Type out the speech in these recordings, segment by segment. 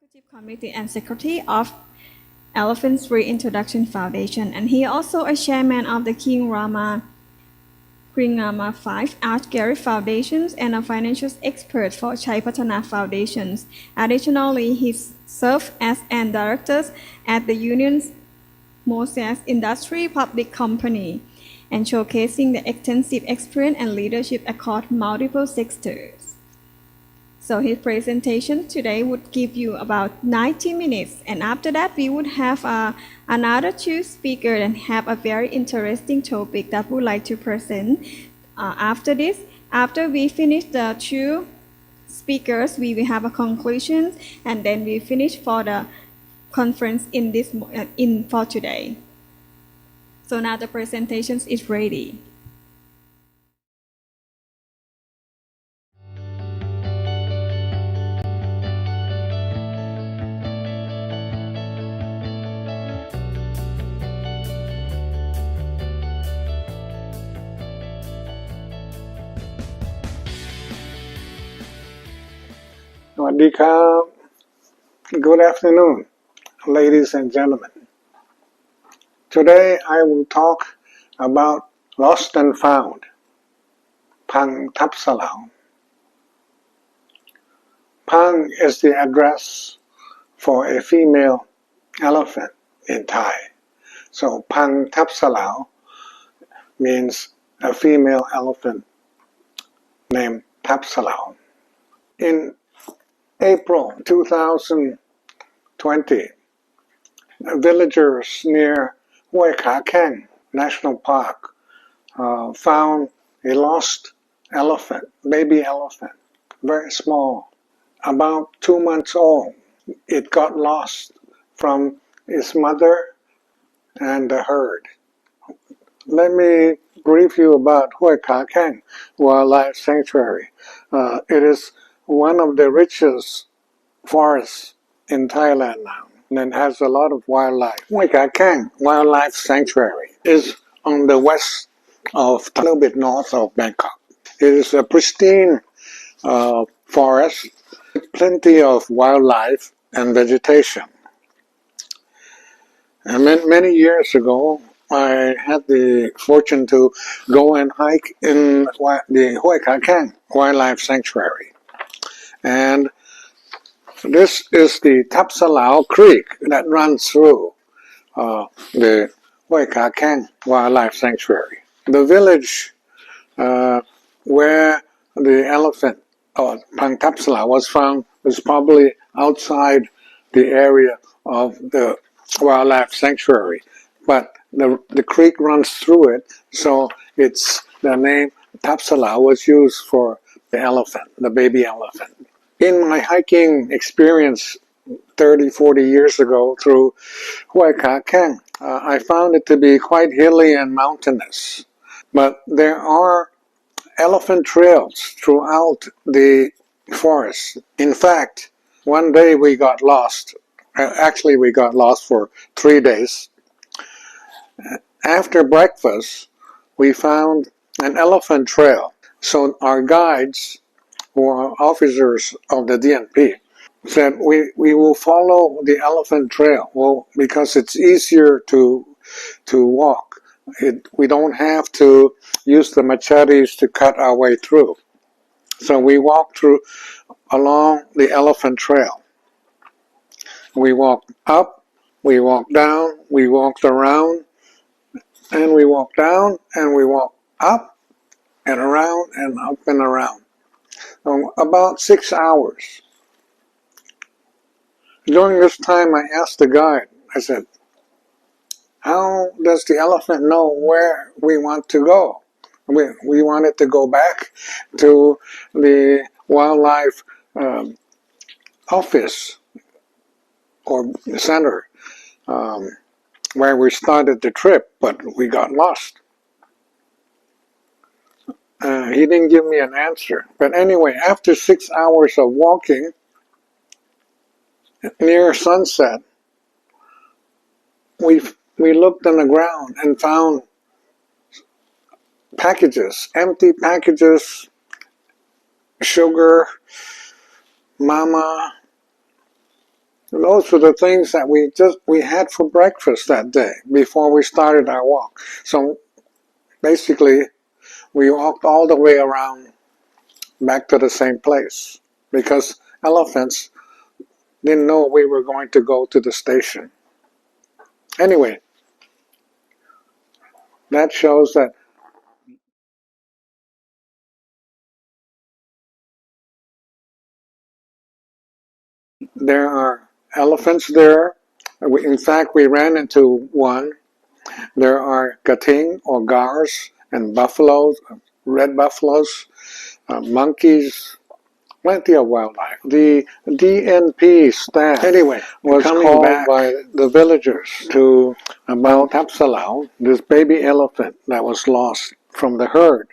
Executive Committee and Secretary of Elephant's Reintroduction Foundation, and he also a chairman of the King Rama V Art Gallery Foundations and a financial expert for Chai Patana Foundations. Additionally, he served as an director at the Union's Moses Industry Public Company and showcasing the extensive experience and leadership across multiple sectors. So his presentation today would give you about 90 minutes, and after that we would have another two speakers and have a very interesting topic that we would like to present. After we finish the two speakers, we will have a conclusion, and then we finish for the conference for today. So now the presentation is ready. Good afternoon, ladies and gentlemen. Today I will talk about lost and found, Phang Tab-salao. Phang is the address for a female elephant in Thai. So Phang Tab-salao means a female elephant named Tab-salao. In April 2020, villagers near Hoi Kha Keng National Park found a lost elephant, baby elephant, very small, about 2 months old. It got lost from its mother and the herd. Let me brief you about Hoi Kha Keng Wildlife Sanctuary. It is one of the richest forests in Thailand now, and has a lot of wildlife. Hoi Kha Keng Wildlife Sanctuary is on the west of, a little bit north of Bangkok. It is a pristine forest with plenty of wildlife and vegetation. And many years ago, I had the fortune to go and hike in the Hoi Kha Keng Wildlife Sanctuary. And this is the Tab-salao Creek that runs through the Hoi Kha Keng Wildlife Sanctuary. The village where the elephant, or Phang Tab-salao, was found was probably outside the area of the wildlife sanctuary, but the creek runs through it, so the name Tab-salao was used for the elephant, the baby elephant. In my hiking experience 30-40 years ago through Hoi Kha Keng, I found it to be quite hilly and mountainous, but there are elephant trails throughout the forest. In fact, one day we got lost. Actually, we got lost for 3 days. After breakfast, we found an elephant trail. So our guides, who are officers of the DNP, said we will follow the elephant trail. Well, because it's easier to walk. We don't have to use the machetes to cut our way through. So we walked along the elephant trail. We walked up, we walked down, we walked around, and we walked down, and we walked up and around and up and around. About 6 hours. During this time, I asked the guide, I said, how does the elephant know where we want to go? We wanted to go back to the wildlife office or center where we started the trip, but we got lost. He didn't give me an answer. But anyway, after 6 hours of walking, near sunset, we looked on the ground and found packages, empty packages, sugar, mama, Those were the things that we had for breakfast that day before we started our walk. So basically, we walked all the way around back to the same place because elephants didn't know we were going to go to the station. Anyway, that shows that there are elephants there. In fact, we ran into one. There are gating or gars and buffaloes, red buffaloes, monkeys, plenty of wildlife. The DNP staff was called by the villagers to about Tab-salao, this baby elephant that was lost from the herd.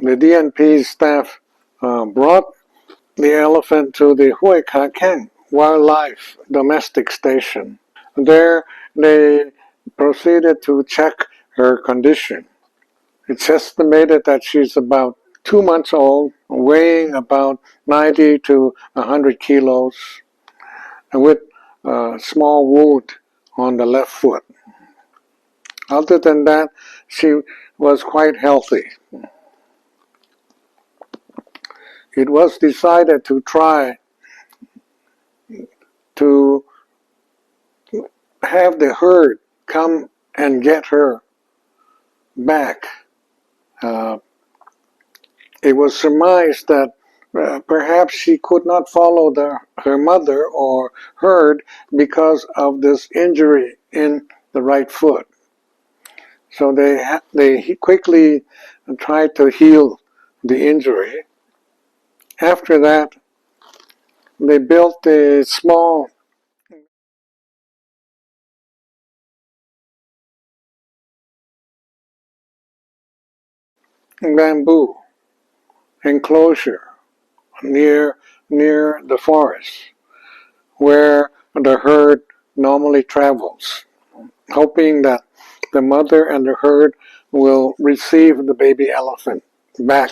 The DNP staff brought the elephant to the Hui Ka Keng Wildlife Domestic Station. There they proceeded to check her condition. It's estimated that she's about 2 months old, weighing about 90 to 100 kilos, and with a small wound on the left foot. Other than that, she was quite healthy. It was decided to try to have the herd come and get her back. It was surmised that perhaps she could not follow her mother or herd because of this injury in the right foot. So they quickly tried to heal the injury. After that, they built a small bamboo enclosure near the forest where the herd normally travels, hoping that the mother and the herd will receive the baby elephant back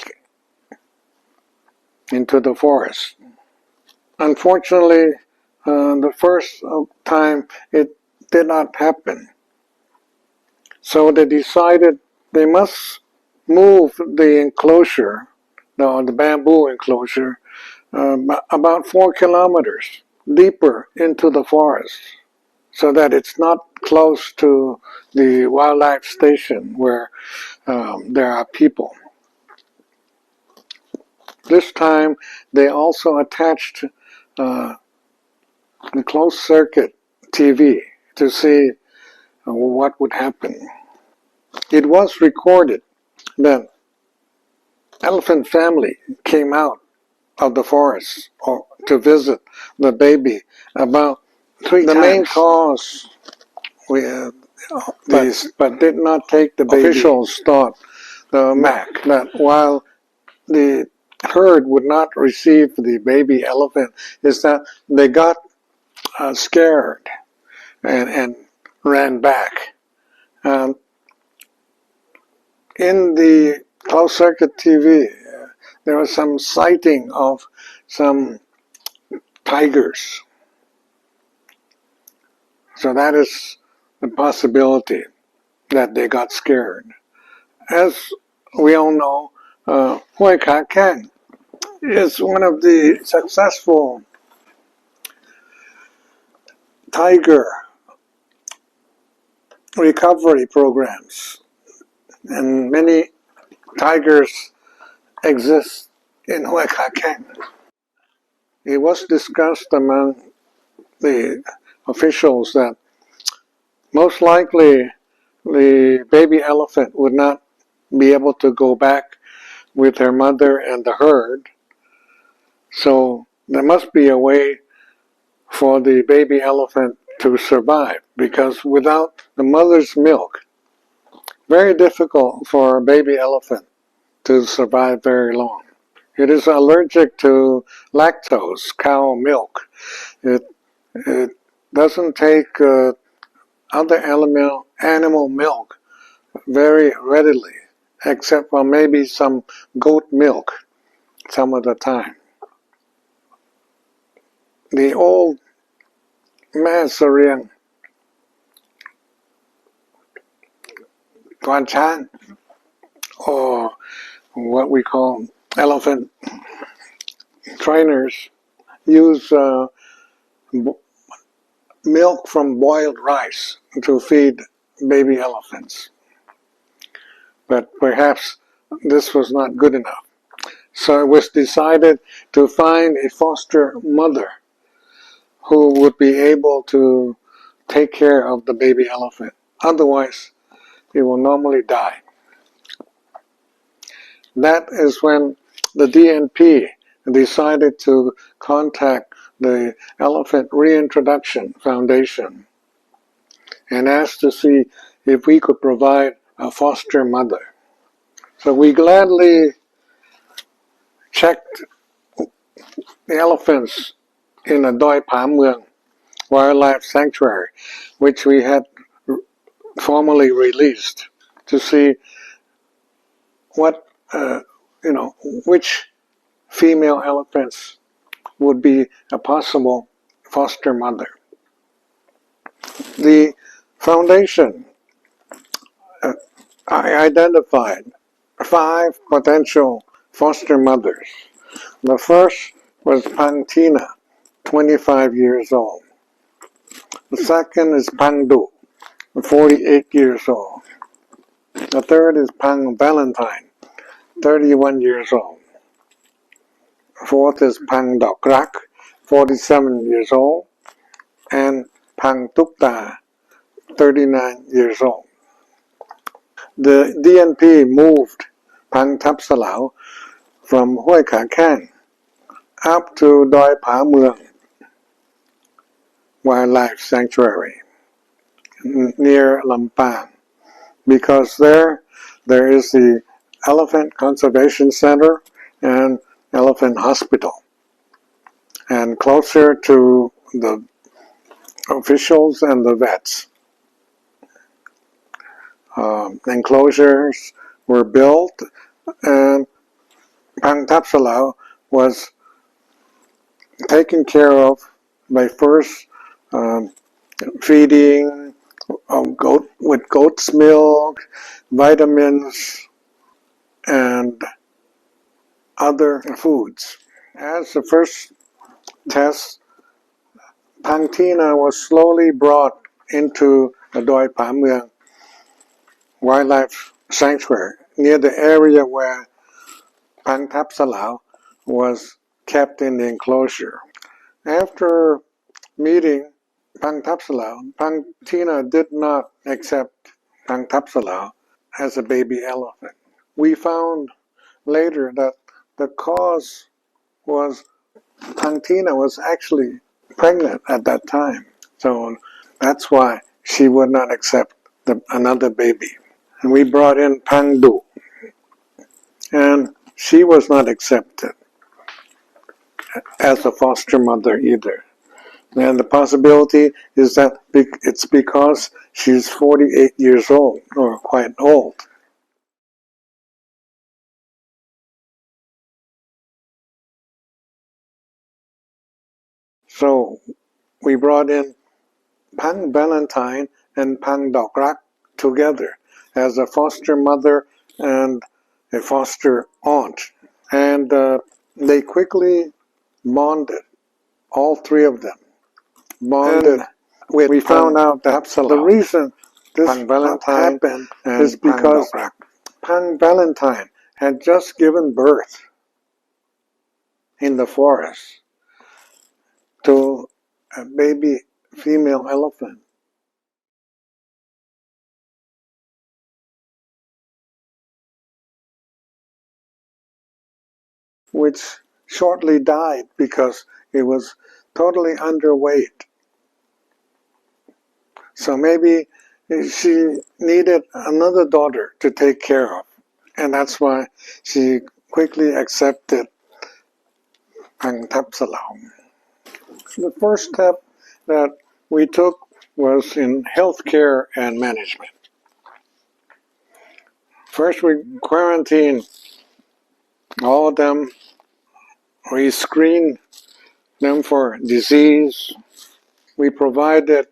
into the forest. Unfortunately, the first time it did not happen. So they decided they must move the enclosure, the bamboo enclosure, about 4 kilometers deeper into the forest so that it's not close to the wildlife station where there are people. This time they also attached the closed circuit TV to see what would happen. It was recorded that elephant family came out of the forest to visit the baby about 3 times. The main cause but did not take the baby. Officials thought that while the herd would not receive the baby elephant is that they got scared and ran back. In the closed circuit TV, there was some sighting of some tigers. So that is the possibility that they got scared. As we all know, Hui Ka Keng is one of the successful tiger recovery programs, and many tigers exist in Hui Ka Keng. It was discussed among the officials that most likely the baby elephant would not be able to go back with her mother and the herd. So there must be a way for the baby elephant to survive, because without the mother's milk, very difficult for a baby elephant to survive very long. It is allergic to lactose, cow milk. It doesn't take other animal milk very readily, except for maybe some goat milk some of the time. The old แม่เสรียงควานช้าง or what we call elephant trainers use milk from boiled rice to feed baby elephants. But perhaps this was not good enough. So it was decided to find a foster mother who would be able to take care of the baby elephant. Otherwise, it will normally die. That is when the DNP decided to contact the Elephant Reintroduction Foundation and asked to see if we could provide a foster mother. So we gladly checked the elephants in a Doi Pa Mueang wildlife sanctuary, which we had formally released to see what, which female elephants would be a possible foster mother. The foundation identified 5 potential foster mothers. The first was Pang Tina, 25 years old. The second is Pang Du, 48 years old. The third is Pang Valentine, 31 years old. Fourth is Pang Dok Rak, 47 years old. And Pang Tuk Ta, 39 years old. The DNP moved Pang Tab-salao from Hoi Ka Kang up to Doi Pa Mueang Wildlife Sanctuary near Lampang, because there is the Elephant Conservation Center and Elephant Hospital, and closer to the officials and the vets. Enclosures were built, and Pang Tab-salao was taken care of by first feeding with goat's milk, vitamins, and other foods. As the first test, Pang Tina was slowly brought into the Doi Pa Mueang Wildlife Sanctuary, near the area where Pang Tab-salao was kept in the enclosure. After meeting Pang Tab-salao, Pang Tina did not accept Pang Tab-salao as a baby elephant. We found later that the cause was Pang Tina was actually pregnant at that time. So that's why she would not accept another baby. And we brought in Pang Du, and she was not accepted as a foster mother either. And the possibility is that it's because she's 48 years old, or quite old. So we brought in Pang Valentine and Pang Dok Rak together as a foster mother and a foster aunt. And they quickly bonded, all 3 of them bonded. We found out that the reason this happened is because Pang Valentine had just given birth in the forest to a baby female elephant, which shortly died because it was totally underweight. So maybe she needed another daughter to take care of, and that's why she quickly accepted Pang Tab-salao. The first step that we took was in healthcare and management. First, we quarantined all of them. We screened them for disease. We provided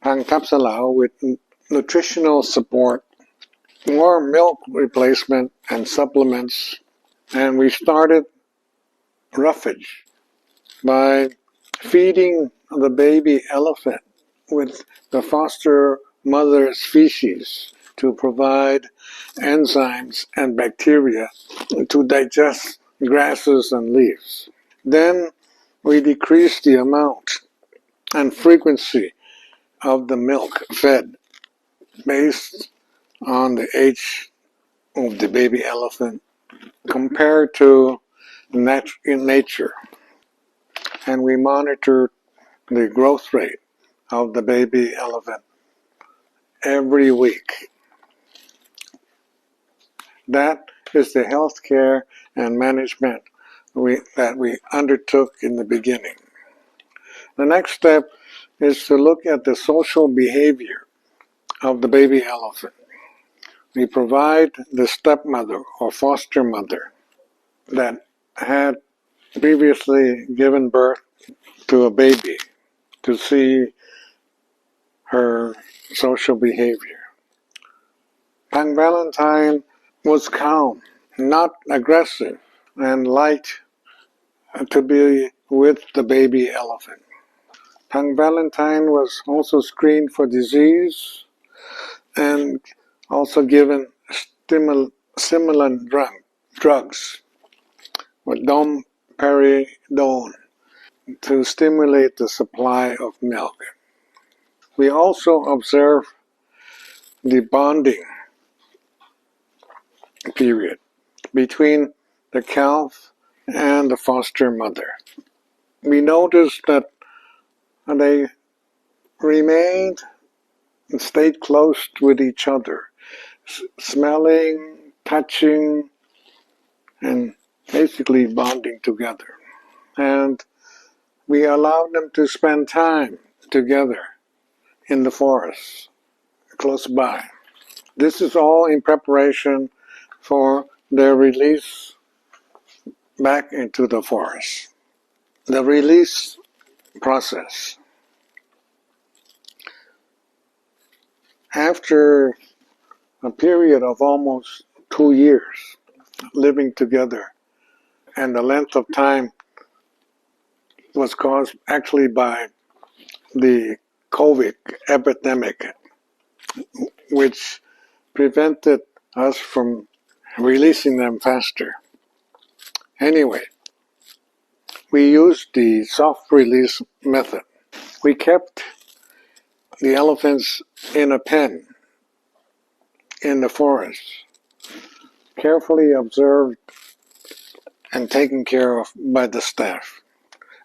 Pang Tab-salao with nutritional support, more milk replacement and supplements, and we started roughage by feeding the baby elephant with the foster mother's feces to provide enzymes and bacteria to digest grasses and leaves. Then we decreased the amount and frequency of the milk fed based on the age of the baby elephant compared to in nature. And we monitored the growth rate of the baby elephant every week. That is the health care and management that we undertook in the beginning. The next step is to look at the social behavior of the baby elephant. We provide the stepmother or foster mother that had previously given birth to a baby to see her social behavior. Pang Valentine was calm, not aggressive, and liked to be with the baby elephant. Pang Valentine was also screened for disease and also given stimulant drugs with domperidone to stimulate the supply of milk. We also observe the bonding period between the calf and the foster mother. We noticed that they remained and stayed close with each other, smelling, touching, and basically bonding together. And we allowed them to spend time together in the forest close by. This is all in preparation for their release back into the forest. The release process. After a period of almost 2 years living together, and the length of time was caused actually by the COVID epidemic, which prevented us from releasing them faster. Anyway, we used the soft release method. We kept the elephants in a pen in the forest, carefully observed and taken care of by the staff.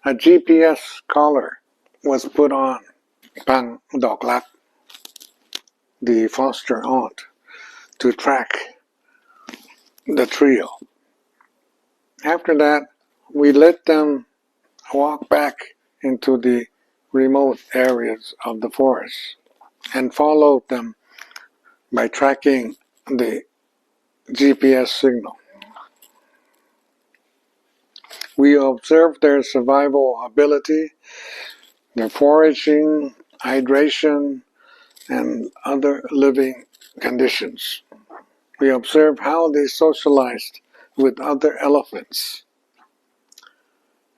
A GPS collar was put on Pang Dok Lak, the foster aunt, to track the trio. After that, we let them walk back into the remote areas of the forest and followed them by tracking the GPS signal. We observed their survival ability, their foraging, hydration, and other living conditions. We observed how they socialized with other elephants.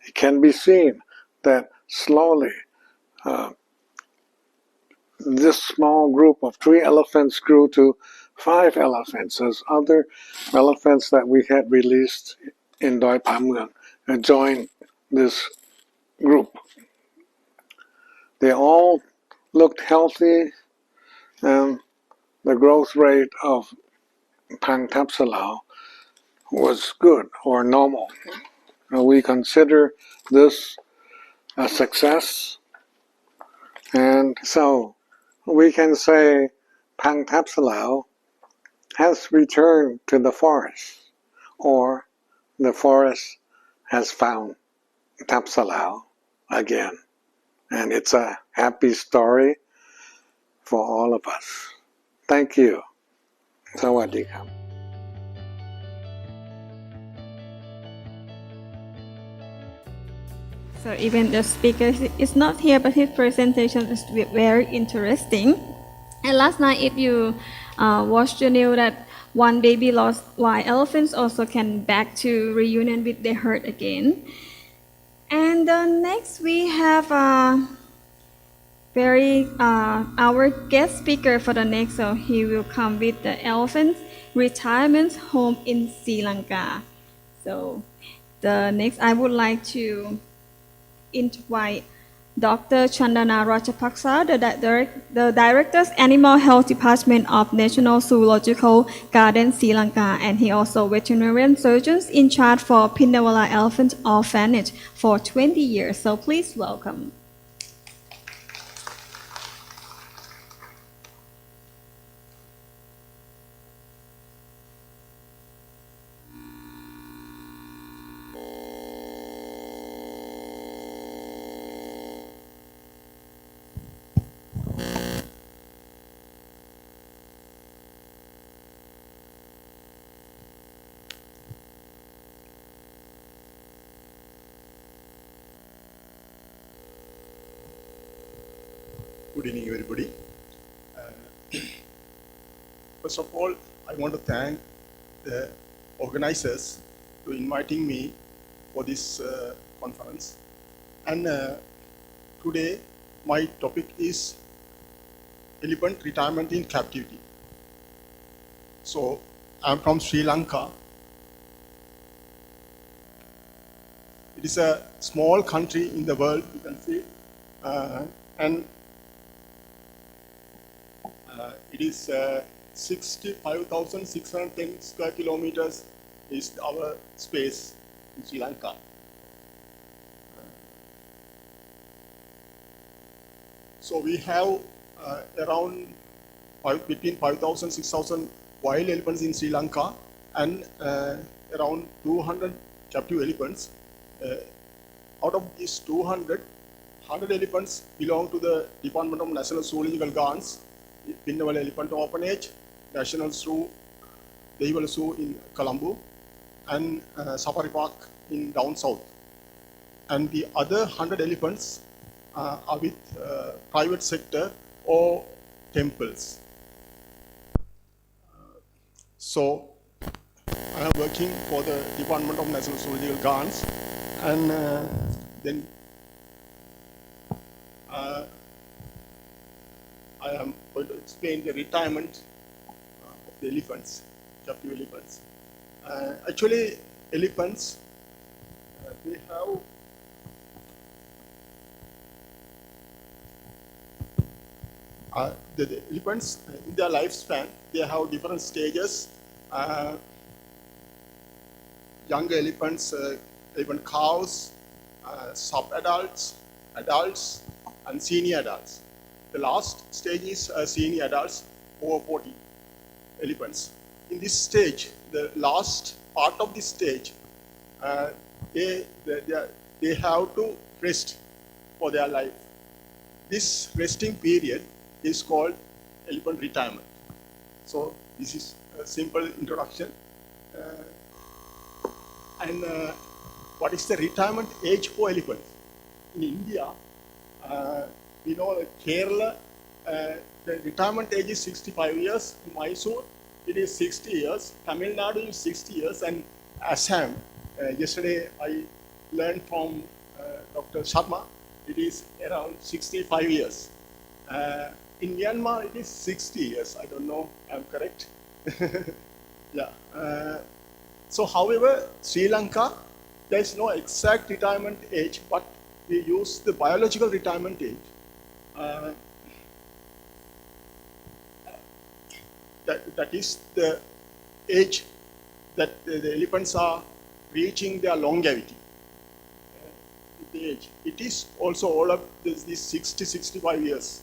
It can be seen that slowly this small group of 3 elephants grew to 5 elephants as other elephants that we had released in Doi Pa Mueang joined this group. They all looked healthy, and the growth rate of Pang Tab-salao was good or normal. We consider this a success, and so we can say Pang Tab-salao has returned to the forest, or the forest has found Tab-salao again. And it's a happy story for all of us. Thank you. สวัสดีครับ So even the speaker is not here, but his presentation is very interesting. And last night, if you watched the news that one baby lost, why elephants also can back to reunion with their herd again. And next we have our guest speaker for the next, so he will come with the elephant retirement home in Sri Lanka. So the next I would like to invite Dr. Chandana Rajapaksa, the Director's Animal Health Department of National Zoological Garden Sri Lanka, and he also veterinarian surgeon in charge for Pinnawala Elephant Orphanage for 20 years. So please welcome. Good evening, everybody. First of all, I want to thank the organizers for inviting me for this conference. And today, my topic is elephant retirement in captivity. So, I'm from Sri Lanka. It is a small country in the world, you can see, and it is 65,610 square kilometers is our space in Sri Lanka. So we have around between 5,000 and 6,000 wild elephants in Sri Lanka and around 200 captive elephants. Out of these 200, 100 elephants belong to the Department of National Zoological Gardens, Pinnawala Elephant Orphanage, National Zoo, Dehiwala Zoo in Colombo, and Safari Park in down south. And the other 100 elephants are with private sector or temples. So I am working for the Department of National Zoological Gardens, and then I am going to explain the retirement of the elephants, captive elephants. Actually, elephants, they have the elephants in their lifespan, they have different stages. Younger elephants, elephant cows, sub-adults, adults, and senior adults. The last stage is senior adults, over 40 elephants. In this stage, the last part of this stage, they have to rest for their life. This resting period is called elephant retirement. So this is a simple introduction. And what is the retirement age for elephants? In India, we know that Kerala, the retirement age is 65 years. In Mysore, it is 60 years. Tamil Nadu is 60 years. And Assam, yesterday I learned from Dr. Sharma, it is around 65 years. In Myanmar, it is 60 years. I don't know, I'm correct. Yeah. So, however, Sri Lanka, there is no exact retirement age, but we use the biological retirement age. That is the age that the elephants are reaching their longevity. The age. It is also all up these 60-65 years.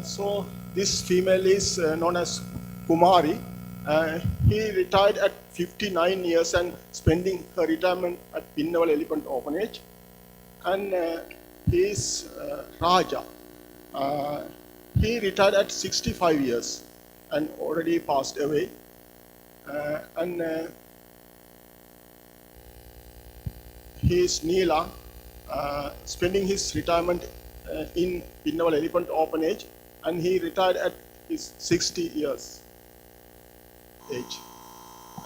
So this female is known as Kumari. He retired at 59 years and spending her retirement at Pinnawala Elephant Orphanage. And he is Raja. He retired at 65 years and already passed away. And he is Neela, spending his retirement in Pinnaval Elephant Orphanage, and he retired at his 60 years age.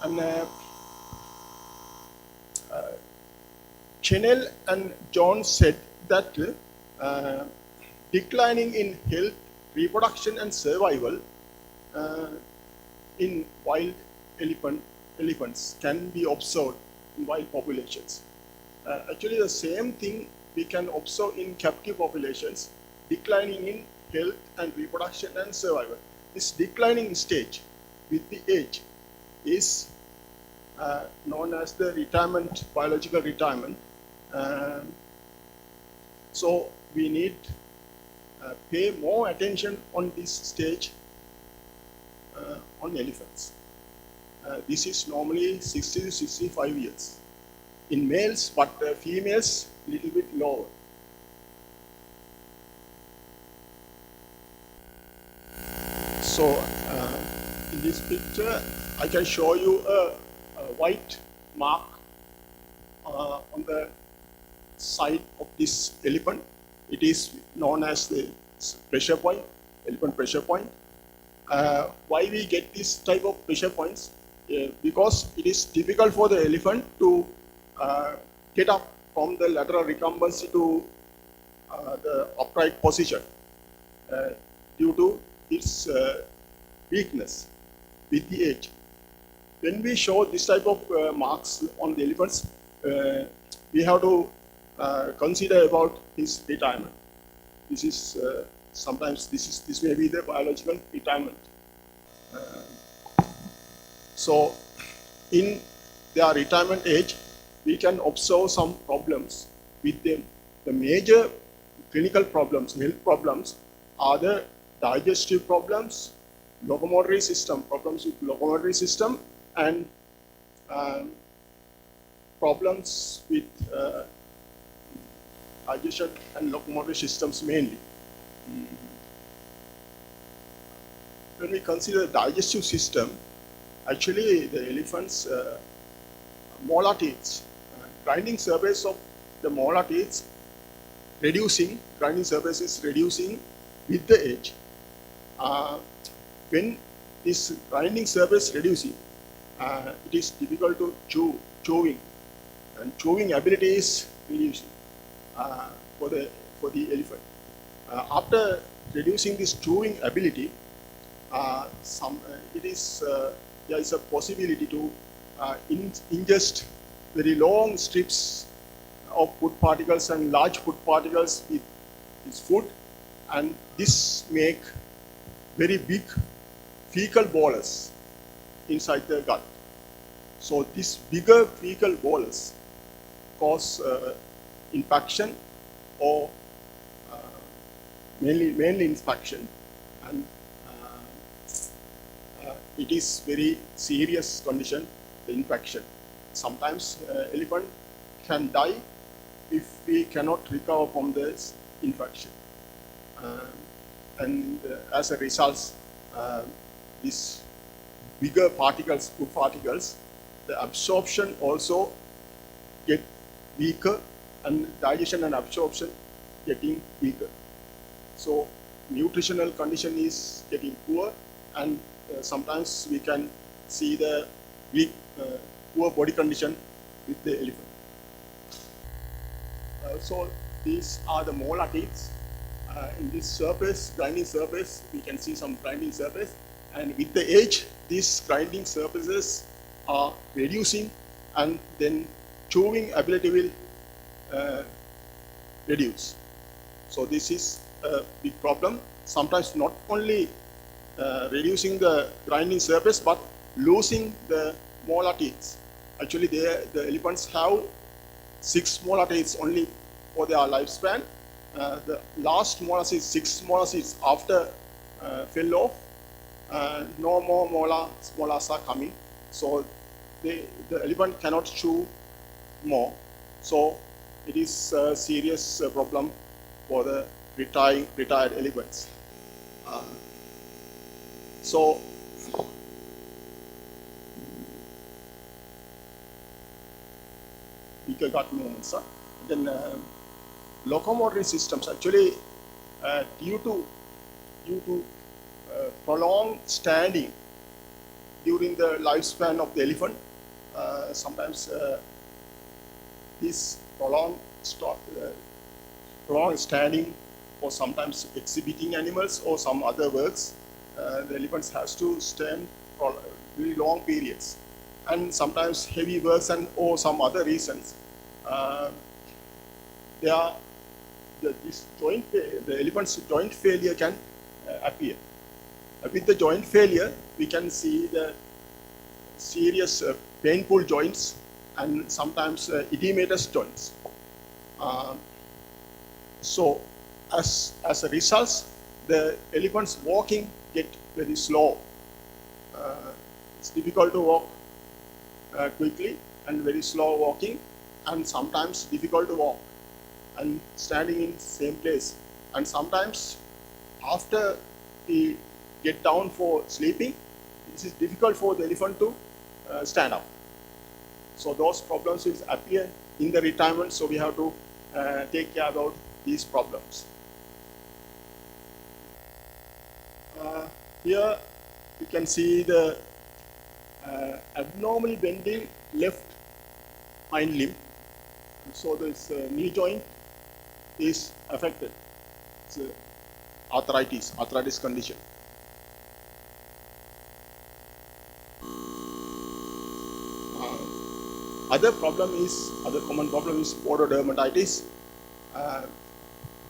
And Chenell and John said that declining in health, reproduction, and survival in wild elephants can be observed in wild populations. Actually, the same thing we can observe in captive populations, declining in health and reproduction and survival. This declining stage with the age is known as the retirement, biological retirement. So we need pay more attention on this stage on elephants. This is normally 60 to 65 years in males, but females little bit lower. So in this picture, I can show you a white mark on the side of this elephant. It is known as the pressure point, elephant pressure point. Why we get this type of pressure points? Because it is difficult for the elephant to get up from the lateral recumbency to the upright position due to its weakness with the age. When we show this type of marks on the elephants, we have to consider about his retirement. This is sometimes this may be the biological retirement. So in their retirement age, we can observe some problems with them. The major clinical problems, health problems, are the digestive problems, locomotory system, problems with locomotory system, and problems with digestion and locomotory systems mainly. When we consider the digestive system, actually the elephant's molar teeth, grinding surface of the molar teeth reducing, grinding surface is reducing with the age. When this grinding surface reducing, it is difficult to chewing, and chewing ability is reducing for the elephant. After reducing this chewing ability, there is a possibility to ingest very long strips of food particles and large food particles with his food, and this make very big fecal bolus inside the gut. So this bigger fecal bolus cause infection or mainly infection, and it is very serious condition, the infection. Sometimes elephant can die if we cannot recover from this infection. And as a result, these bigger particles, food particles, the absorption also get weaker, and digestion and absorption getting weaker. So nutritional condition is getting poor, and sometimes we can see the weak, poor body condition with the elephant. So these are the molar teeth. In this surface, grinding surface, we can see some grinding surface, and with the age, these grinding surfaces are reducing, and then chewing ability will reduce. So this is a big problem. Sometimes not only reducing the grinding surface, but losing the molar teeth. Actually, the elephants have 6 molar teeth only for their lifespan. The last molar teeth, 6 molar teeth after fell off, no more molars are coming. So the elephant cannot chew more. So it is a serious problem for the retired elephants. So weaker gut movements. Then locomotory systems actually due to prolonged standing during the lifespan of the elephant, sometimes this prolonged standing, or sometimes exhibiting animals or some other works, the elephants has to stand for very long periods, and sometimes heavy works and or some other reasons. The elephant's joint failure can appear. With the joint failure, we can see the serious painful joints and sometimes edematous joints. So, as a result, the elephant's walking get very slow. It's difficult to walk quickly and very slow walking, and sometimes difficult to walk and standing in same place. And sometimes after we get down for sleeping, it is difficult for the elephant to stand up. So those problems will appear in the retirement, so we have to take care about these problems. Here you can see the abnormally bending left hind limb. So this knee joint is affected. It's arthritis condition. Other common problem is pododermatitis.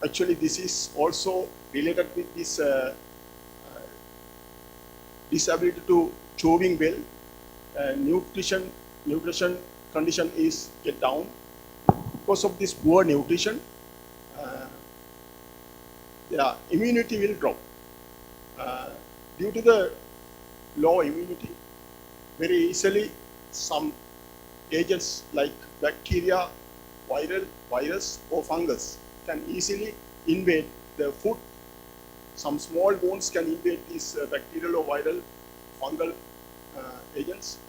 Actually, this is also related with this disability to chewing well. Nutrition condition is get down. Because of this poor nutrition, their immunity will drop. Due to the low immunity, very easily some agents like bacteria, virus or fungus can easily invade the food. Some small wounds can invade these bacterial or viral fungal agents,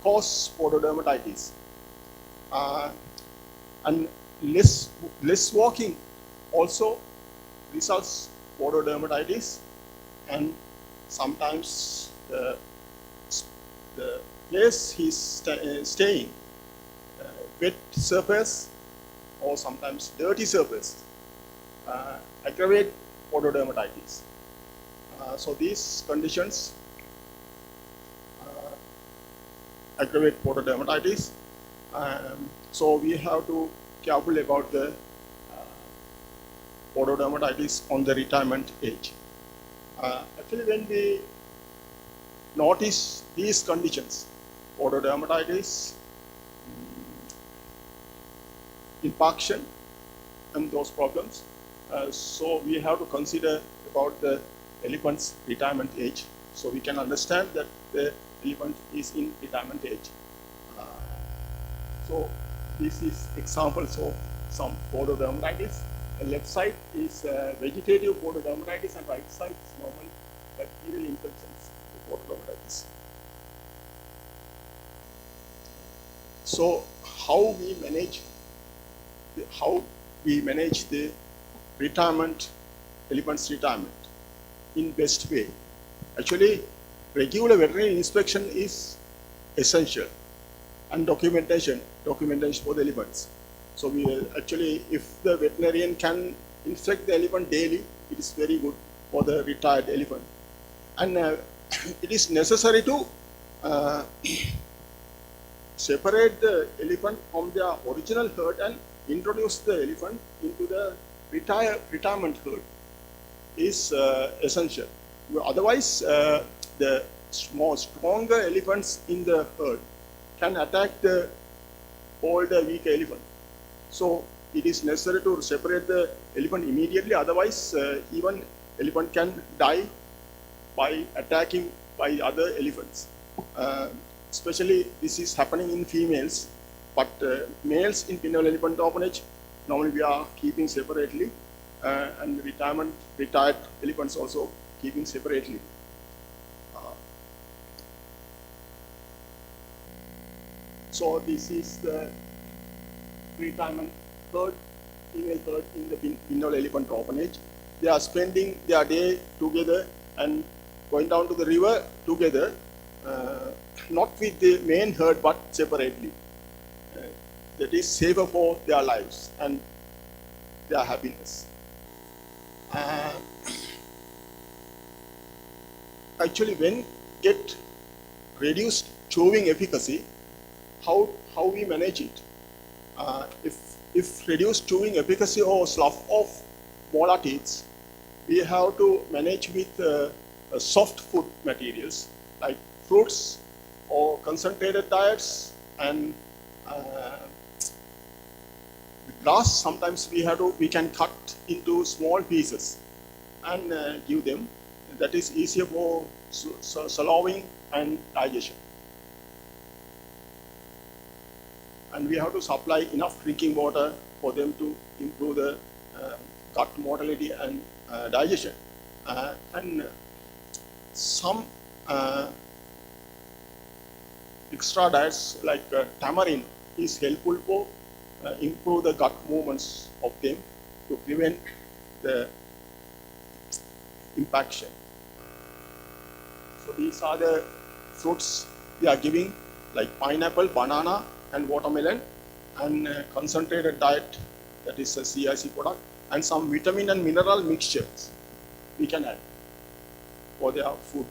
cause pododermatitis. And less walking also results pododermatitis, and sometimes the place he's staying, wet surface or sometimes dirty surface, aggravate pododermatitis. So these conditions aggravate pododermatitis. So we have to careful about the pododermatitis on the retirement age. Actually, when we notice these conditions, pododermatitis, infarction, and those problems, so we have to consider about the elephant's retirement age, so we can understand that the elephant is in retirement age. So this is examples of some pododermatitis. The left side is vegetative pododermatitis and right side is normal bacterial infections, pododermatitis. So how we manage the retirement, elephant's retirement in best way? Actually, regular veterinary inspection is essential, and documentation for the elephants. So we actually, if the veterinarian can inspect the elephant daily, it is very good for the retired elephant. And it is necessary to separate the elephant from their original herd and introduce the elephant into the retirement herd is essential. Otherwise, the more stronger elephants in the herd can attack the older, weaker elephant. So it is necessary to separate the elephant immediately. Otherwise, even elephant can die by attacking by other elephants. Especially this is happening in females, but males in pinnacle elephant orphanage, normally we are keeping separately, and retired elephants also keeping separately. So this is the retirement herd, female herd in the Pinole elephant orphanage. They are spending their day together and going down to the river together, not with the main herd but separately. That is safer for their lives and their happiness. Actually, when get reduced chewing efficacy, how we manage it? If reduced chewing efficacy or slough of molar teeth, we have to manage with soft food materials like fruits or concentrated diets and grass. Sometimes we can cut into small pieces and give them. That is easier for swallowing and digestion. And we have to supply enough drinking water for them to improve the gut motility and digestion. And some extra diets like tamarind is helpful for improve the gut movements of them to prevent the impaction. So these are the fruits we are giving, like pineapple, banana, and watermelon, and concentrated diet, that is a CIC product, and some vitamin and mineral mixtures we can add for their food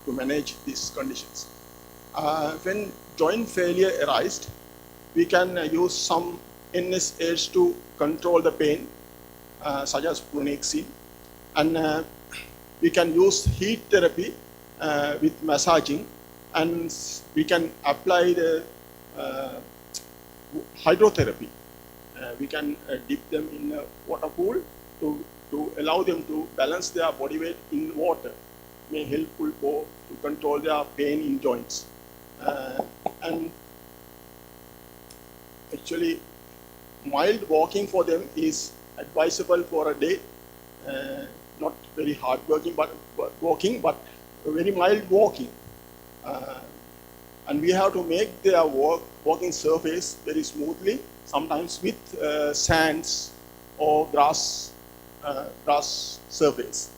to manage these conditions. When joint failure arises, we can use some NSAIDs to control the pain, such as flunixin, and we can use heat therapy with massaging, and we can apply the hydrotherapy. We can dip them in a water pool to allow them to balance their body weight in water. May helpful to control their pain in joints. And actually, mild walking for them is advisable for a day. Not very hard walking, but very mild walking. And we have to make their walking surface very smoothly, sometimes with sands or grass surface.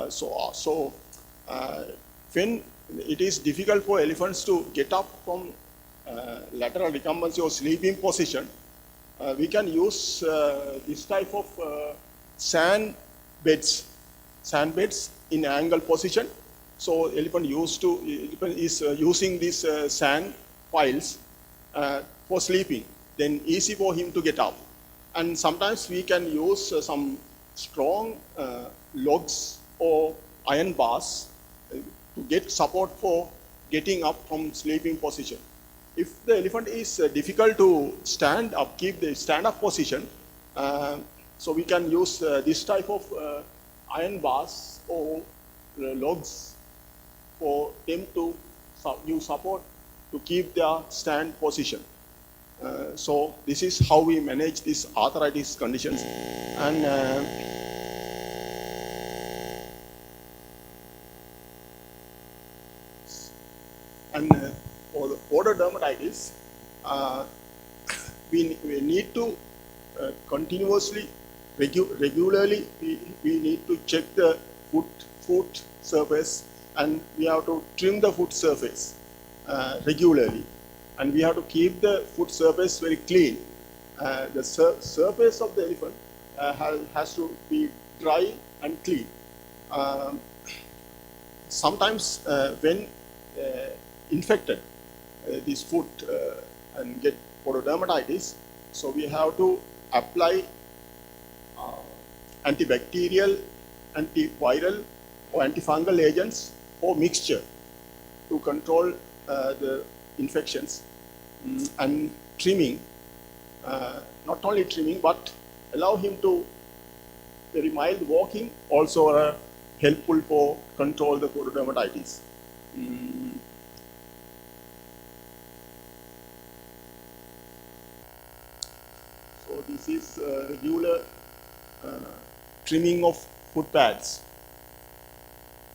So when it is difficult for elephants to get up from lateral recumbency or sleeping position, we can use this type of sand beds in angle position. So elephant is using these sand piles for sleeping. Then easy for him to get up. And sometimes we can use some strong logs or iron bars to get support for getting up from sleeping position. If the elephant is difficult to stand up, keep the stand-up position, so we can use this type of iron bars or logs for them to use support to keep their stand position. So this is how we manage these arthritis conditions. And for the border dermatitis, we need to continuously, regularly, we need to check the foot surface, and we have to trim the foot surface regularly. And we have to keep the foot surface very clean. The surface of the elephant has to be dry and clean. Sometimes when infected this foot and get photodermatitis, so we have to apply antibacterial, antiviral or antifungal agents or mixture to control the infections. And trimming, not only trimming but allow him to very mild walking also helpful for control the photodermatitis. So this is regular trimming of footpaths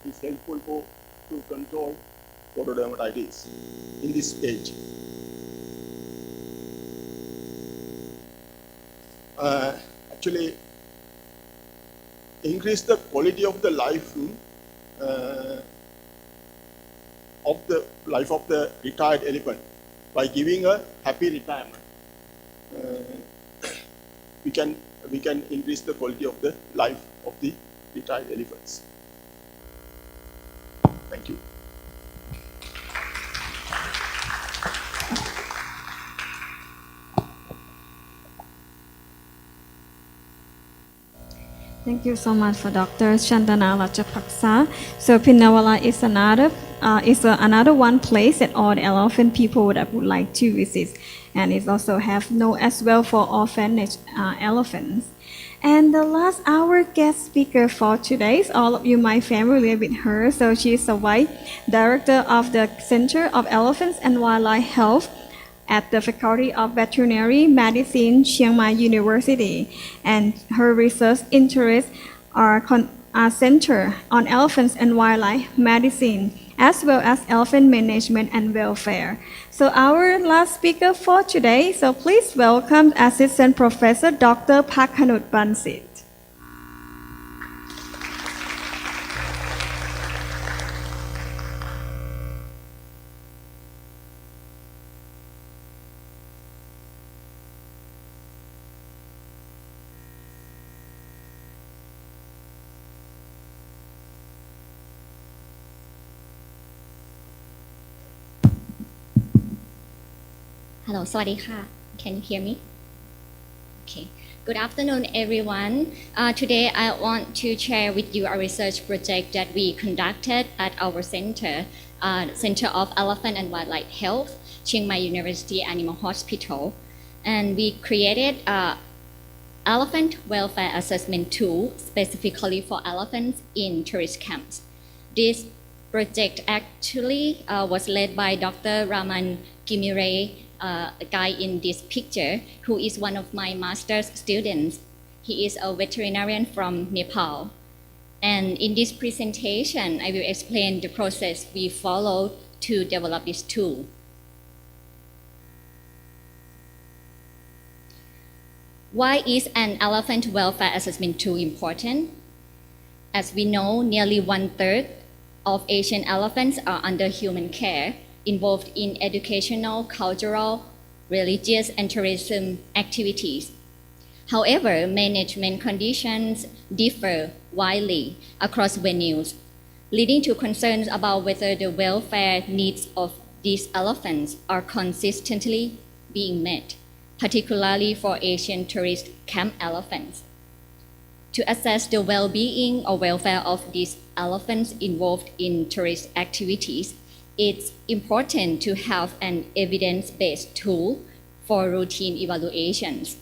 is helpful to control photodermatitis in this age. Actually, increase the quality of the life of the retired elephant by giving a happy retirement. We can increase the quality of the life of the retired elephants. Thank you. Thank you so much for Dr. Chandana Rajapaksa. So Pinawala is another one place that all the elephant people that would like to visit, and it also have known as well for orphanage elephants. And the last our guest speaker for today, all of you might familiar with her. So she is the Vice Director of the Center of Elephants and Wildlife Health at the Faculty of Veterinary Medicine, Chiang Mai University, and her research interests are centered on elephants and wildlife medicine, as well as elephant management and welfare. So our last speaker for today, so please welcome Assistant Professor Dr. Pakhanut Bansit. Hello, สวัสดีค่ะ Can you hear me? Okay. Good afternoon, everyone. Today, I want to share with you a research project that we conducted at our center, Center of Elephant and Wildlife Health, Chiang Mai University Animal Hospital, and we created an elephant welfare assessment tool specifically for elephants in tourist camps. This project actually was led by Dr. Raman Gimire, a guy in this picture, who is one of my master's students. He is a veterinarian from Nepal. And in this presentation, I will explain the process we followed to develop this tool. Why is an elephant welfare assessment tool important? As we know, nearly 1/3 of Asian elephants are under human care, involved in educational, cultural, religious, and tourism activities. However, management conditions differ widely across venues, leading to concerns about whether the welfare needs of these elephants are consistently being met, particularly for Asian tourist camp elephants. To assess the well-being or welfare of these elephants involved in tourist activities, it's important to have an evidence-based tool for routine evaluations.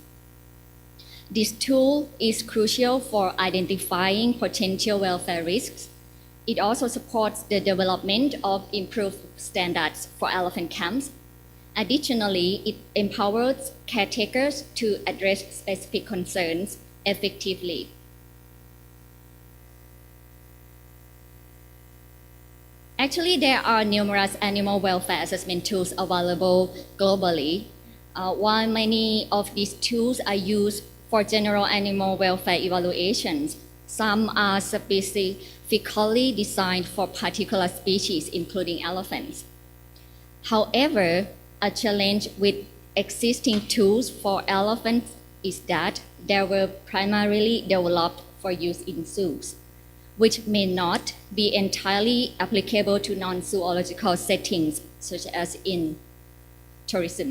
This tool is crucial for identifying potential welfare risks. It also supports the development of improved standards for elephant camps. Additionally, it empowers caretakers to address specific concerns effectively. Actually, there are numerous animal welfare assessment tools available globally. While many of these tools are used for general animal welfare evaluations, some are specifically designed for particular species, including elephants. However, a challenge with existing tools for elephants is that they were primarily developed for use in zoos, which may not be entirely applicable to non-zoological settings, such as in tourism.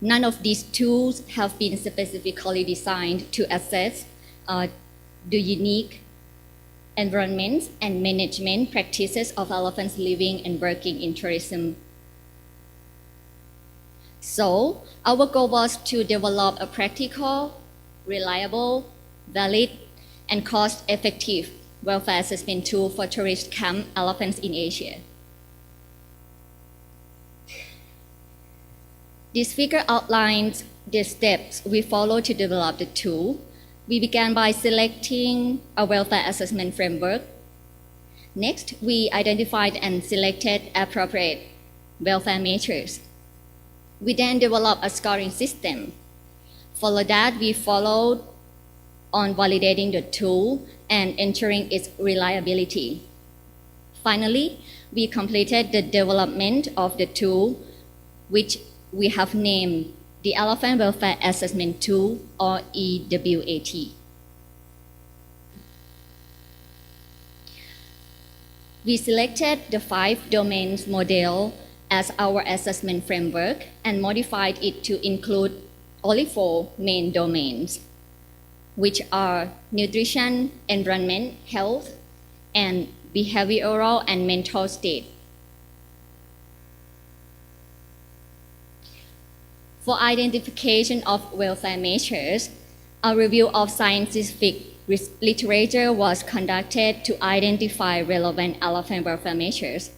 None of these tools have been specifically designed to assess the unique environments and management practices of elephants living and working in tourism. So, our goal was to develop a practical, reliable, valid, and cost-effective welfare assessment tool for tourist camp elephants in Asia. This figure outlines the steps we follow to develop the tool. We began by selecting a welfare assessment framework. Next, we identified and selected appropriate welfare measures. We then developed a scoring system. Follow that, we followed on validating the tool and ensuring its reliability. Finally, we completed the development of the tool, which we have named the Elephant Welfare Assessment Tool, or EWAT. We selected the 5 domains model as our assessment framework and modified it to include only 4 main domains, which are nutrition, environment, health, and behavioral and mental state. For identification of welfare measures, a review of scientific literature was conducted to identify relevant elephant welfare measures,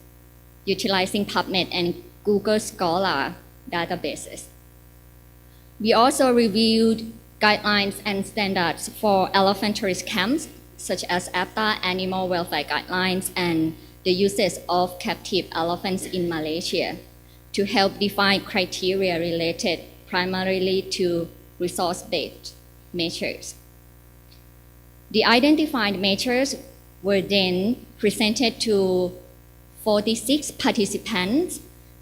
utilizing PubMed and Google Scholar databases. We also reviewed guidelines and standards for elephant tourist camps, such as APTA Animal Welfare Guidelines and the uses of captive elephants in Malaysia, to help define criteria related primarily to resource-based measures. The identified measures were then presented to 46 participants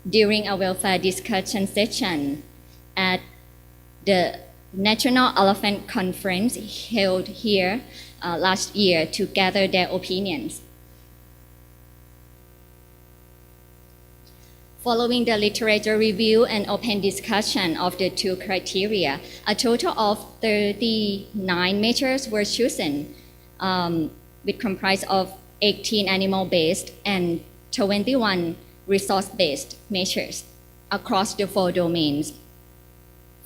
during a welfare discussion session at the National Elephant Conference held here last year to gather their opinions. Following the literature review and open discussion of the 2 criteria, a total of 39 measures were chosen, which comprised of 18 animal-based and 21 resource-based measures across the 4 domains.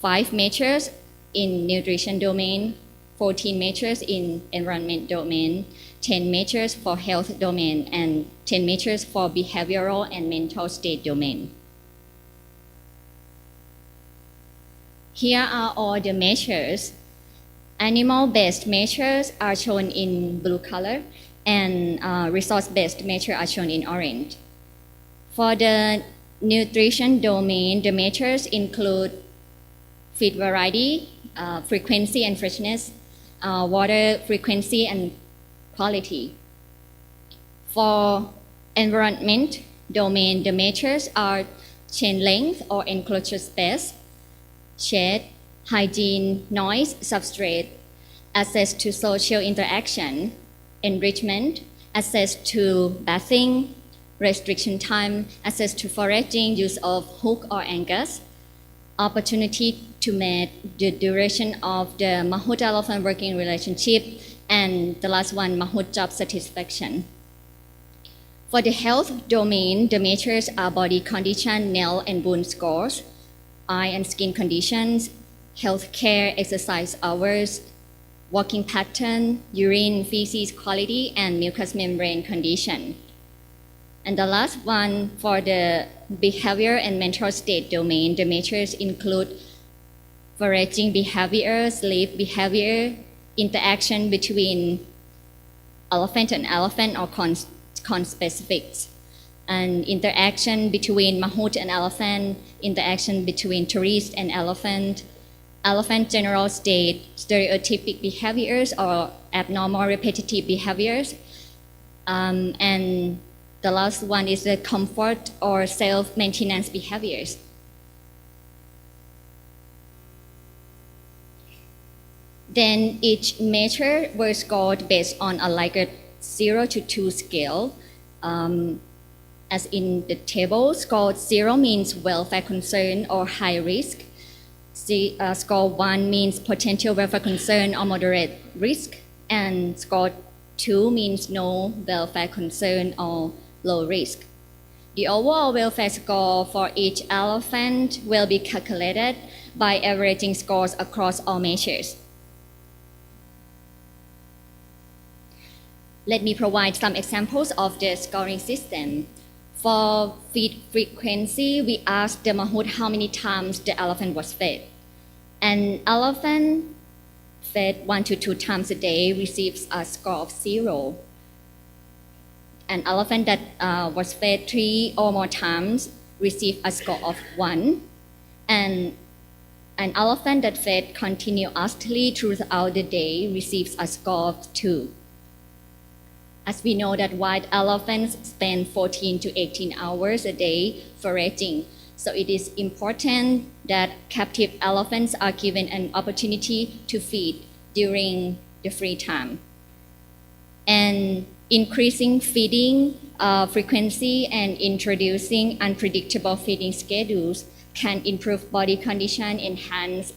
5 measures in nutrition domain, 14 measures in environment domain, 10 measures for health domain, and 10 measures for behavioral and mental state domain. Here are all the measures. Animal-based measures are shown in blue color, and resource-based measures are shown in orange. For the nutrition domain, the measures include feed variety, frequency and freshness, water frequency and quality. For environment domain, the measures are chain length or enclosure space, shade, hygiene, noise, substrate, access to social interaction, enrichment, access to bathing, restriction time, access to foraging, use of hook or angus, opportunity to mate, the duration of the Mahout-elephant working relationship, and the last one, Mahout job satisfaction. For the health domain, the measures are body condition, nail and wound scores, eye and skin conditions, health care, exercise hours, walking pattern, urine, feces quality, and mucous membrane condition. And the last one, for the behavior and mental state domain, the measures include foraging behavior, sleep behavior, interaction between elephant and elephant or conspecifics, and interaction between Mahout and elephant, interaction between tourist and elephant general state, stereotypic behaviors or abnormal repetitive behaviors, and the last one is the comfort or self-maintenance behaviors. Then each measure was scored based on a Likert 0 to 2 scale. As in the table, score 0 means welfare concern or high risk. Score 1 means potential welfare concern or moderate risk. And score 2 means no welfare concern or low risk. The overall welfare score for each elephant will be calculated by averaging scores across all measures. Let me provide some examples of the scoring system. For feed frequency, we asked the Mahout how many times the elephant was fed. An elephant fed 1 to 2 times a day receives a score of 0. An elephant that was fed 3 or more times receives a score of 1. And an elephant that fed continuously throughout the day receives a score of 2. As we know that white elephants spend 14 to 18 hours a day foraging, so it is important that captive elephants are given an opportunity to feed during the free time. And increasing feeding frequency and introducing unpredictable feeding schedules can improve body condition, enhance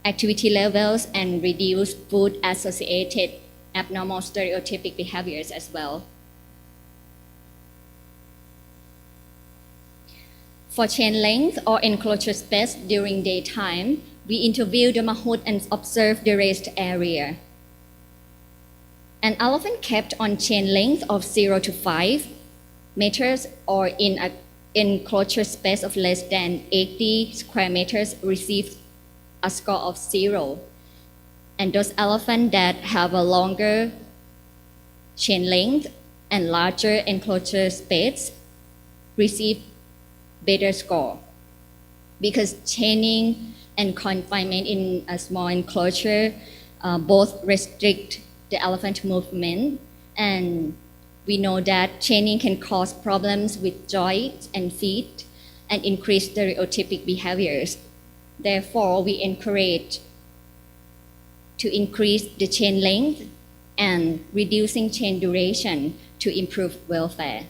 activity levels, and reduce food-associated abnormal stereotypic behaviors as well. For chain length or enclosure space during daytime, we interview the mammut and observe the rest area. An elephant kept on chain length of 0 to 5 meters or in an enclosure space of less than 80 square meters receives a score of 0. And those elephants that have a longer chain length and larger enclosure space receive better score. Because chaining and confinement in a small enclosure both restrict the elephant movement, and we know that chaining can cause problems with joints and feet and increase stereotypic behaviors. Therefore, we encourage to increase the chain length and reducing chain duration to improve welfare.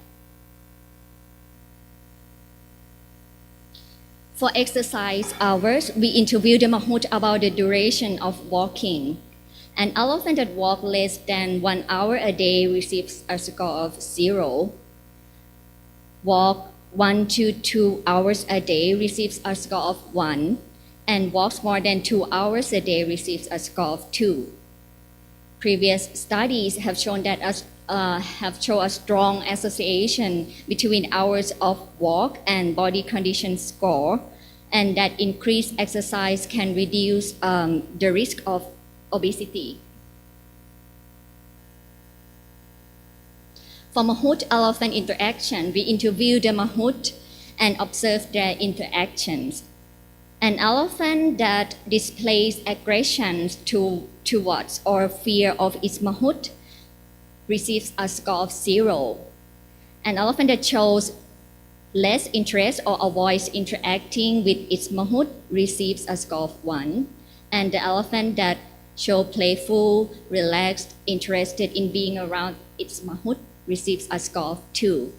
For exercise hours, we interview the mammut about the duration of walking. An elephant that walks less than 1 hour a day receives a score of 0. Walk 1 to 2 hours a day receives a score of 1. And walks more than 2 hours a day receives a score of 2. Previous studies have shown that have shown a strong association between hours of walk and body condition score, and that increased exercise can reduce the risk of obesity. For mammut-elephant interaction, we interview the mammut and observe their interactions. An elephant that displays aggression towards or fear of its mammut receives a score of 0. An elephant that shows less interest or avoids interacting with its mammut receives a score of 1. And the elephant that shows playful, relaxed, interested in being around its mammut receives a score of 2.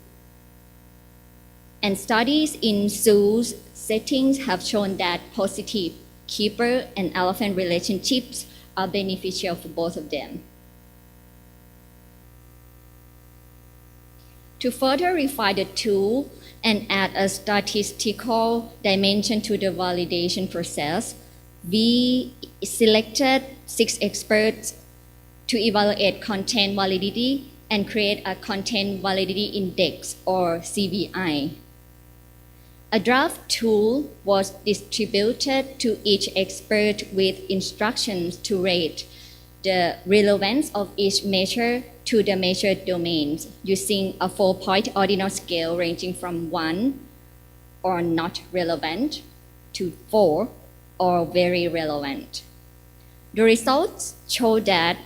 And studies in zoos settings have shown that positive keeper and elephant relationships are beneficial for both of them. To further refine the tool and add a statistical dimension to the validation process, we selected 6 experts to evaluate content validity and create a content validity index or CVI. A draft tool was distributed to each expert with instructions to rate the relevance of each measure to the measured domains using a 4-point ordinal scale ranging from 1 or not relevant to 4 or very relevant. The results show that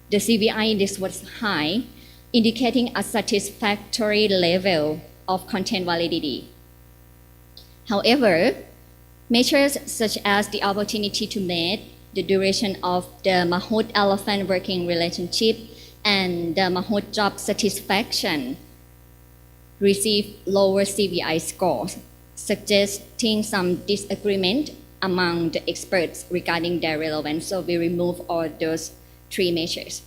the CVI index was high, indicating a satisfactory level of content validity. However, measures such as the opportunity to mate, the duration of the mammut-elephant working relationship, and the mammut job satisfaction receive lower CVI scores, suggesting some disagreement among the experts regarding their relevance. So we remove all those 3 measures.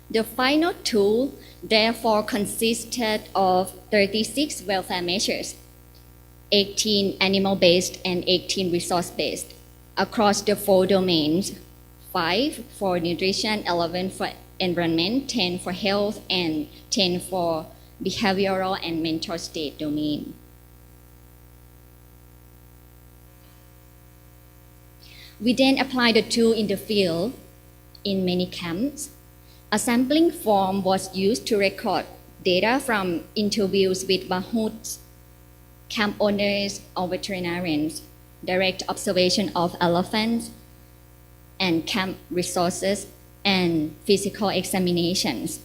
The final tool therefore consisted of 36 welfare measures, 18 animal-based and 18 resource-based, across the 4 domains, 5 for nutrition, 11 for environment, 10 for health, and 10 for behavioral and mental state domain. We then applied the tool in the field in many camps. A sampling form was used to record data from interviews with mahouts, camp owners or veterinarians, direct observation of elephants, and camp resources, and physical examinations.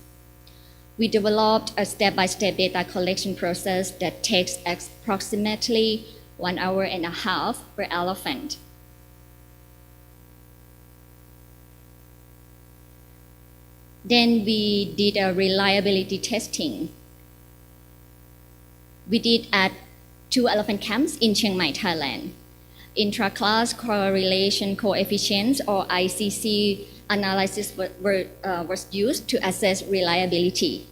We developed a step-by-step data collection process that takes approximately 1 hour and a half per elephant. Then we did a reliability testing. We did at 2 elephant camps in Chiang Mai, Thailand. Intra-class correlation coefficients or ICC analysis was used to assess reliability.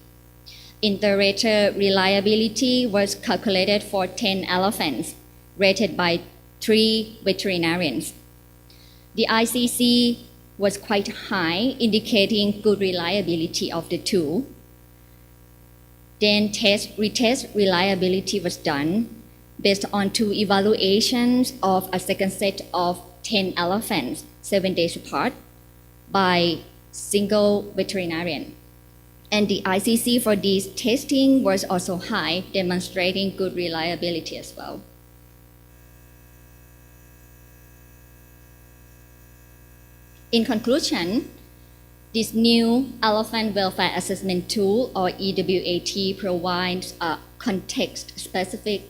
Inter-rater reliability was calculated for 10 elephants, rated by 3 veterinarians. The ICC was quite high, indicating good reliability of the tool. Then retest reliability was done based on 2 evaluations of a second set of 10 elephants, 7 days apart, by single veterinarian. And the ICC for this testing was also high, demonstrating good reliability as well. In conclusion, this new Elephant Welfare Assessment Tool, or EWAT, provides a context-specific,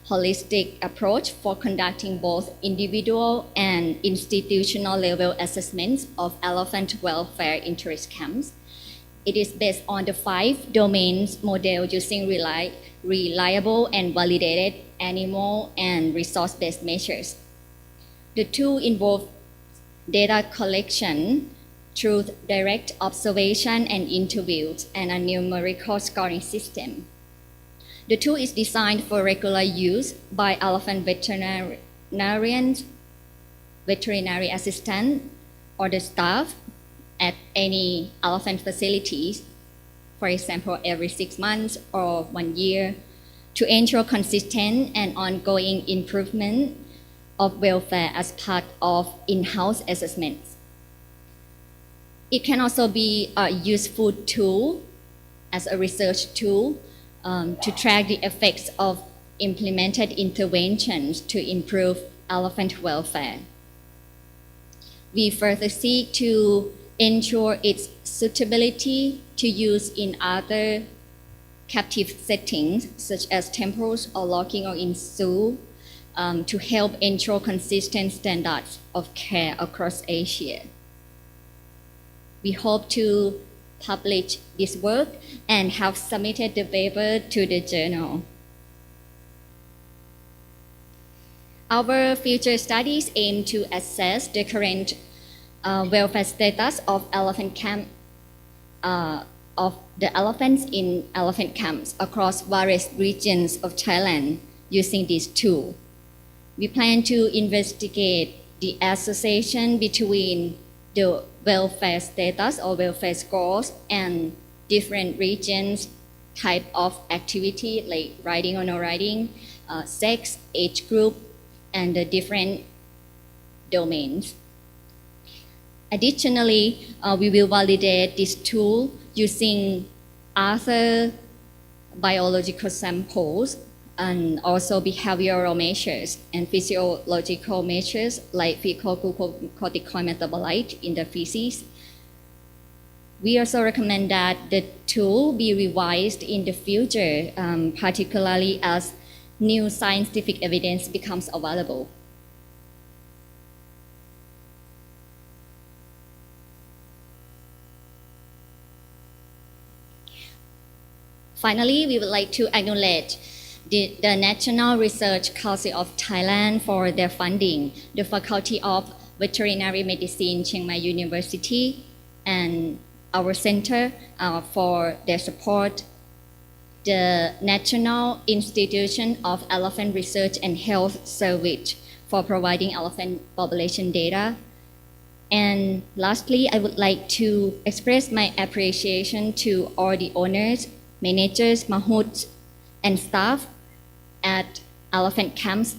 holistic approach for conducting both individual and institutional level assessments of elephant welfare interest camps. It is based on the 5 domains model using reliable and validated animal and resource-based measures. The tool involves data collection through direct observation and interviews and a numerical scoring system. The tool is designed for regular use by elephant veterinarians, veterinary assistants, or the staff at any elephant facilities, for example, every 6 months or 1 year, to ensure consistent and ongoing improvement of welfare as part of in-house assessments. It can also be a useful tool as a research tool to track the effects of implemented interventions to improve elephant welfare. We further seek to ensure its suitability to use in other captive settings, such as temples or locking or in zoo, to help ensure consistent standards of care across Asia. We hope to publish this work and have submitted the paper to the journal. Our future studies aim to assess the current welfare status of of the elephants in elephant camps across various regions of Thailand using this tool. We plan to investigate the association between the welfare status or welfare scores and different regions, type of activity like riding or no riding, sex, age group, and the different domains. Additionally, we will validate this tool using other biological samples and also behavioral measures and physiological measures like fecal glucocorticoid metabolite in the feces. We also recommend that the tool be revised in the future, particularly as new scientific evidence becomes available. Finally, we would like to acknowledge the National Research Council of Thailand for their funding, the Faculty of Veterinary Medicine, Chiang Mai University, and our center for their support, the National Institution of Elephant Research and Health Service for providing elephant population data. And lastly, I would like to express my appreciation to all the owners, managers, mahouts, and staff at elephant camps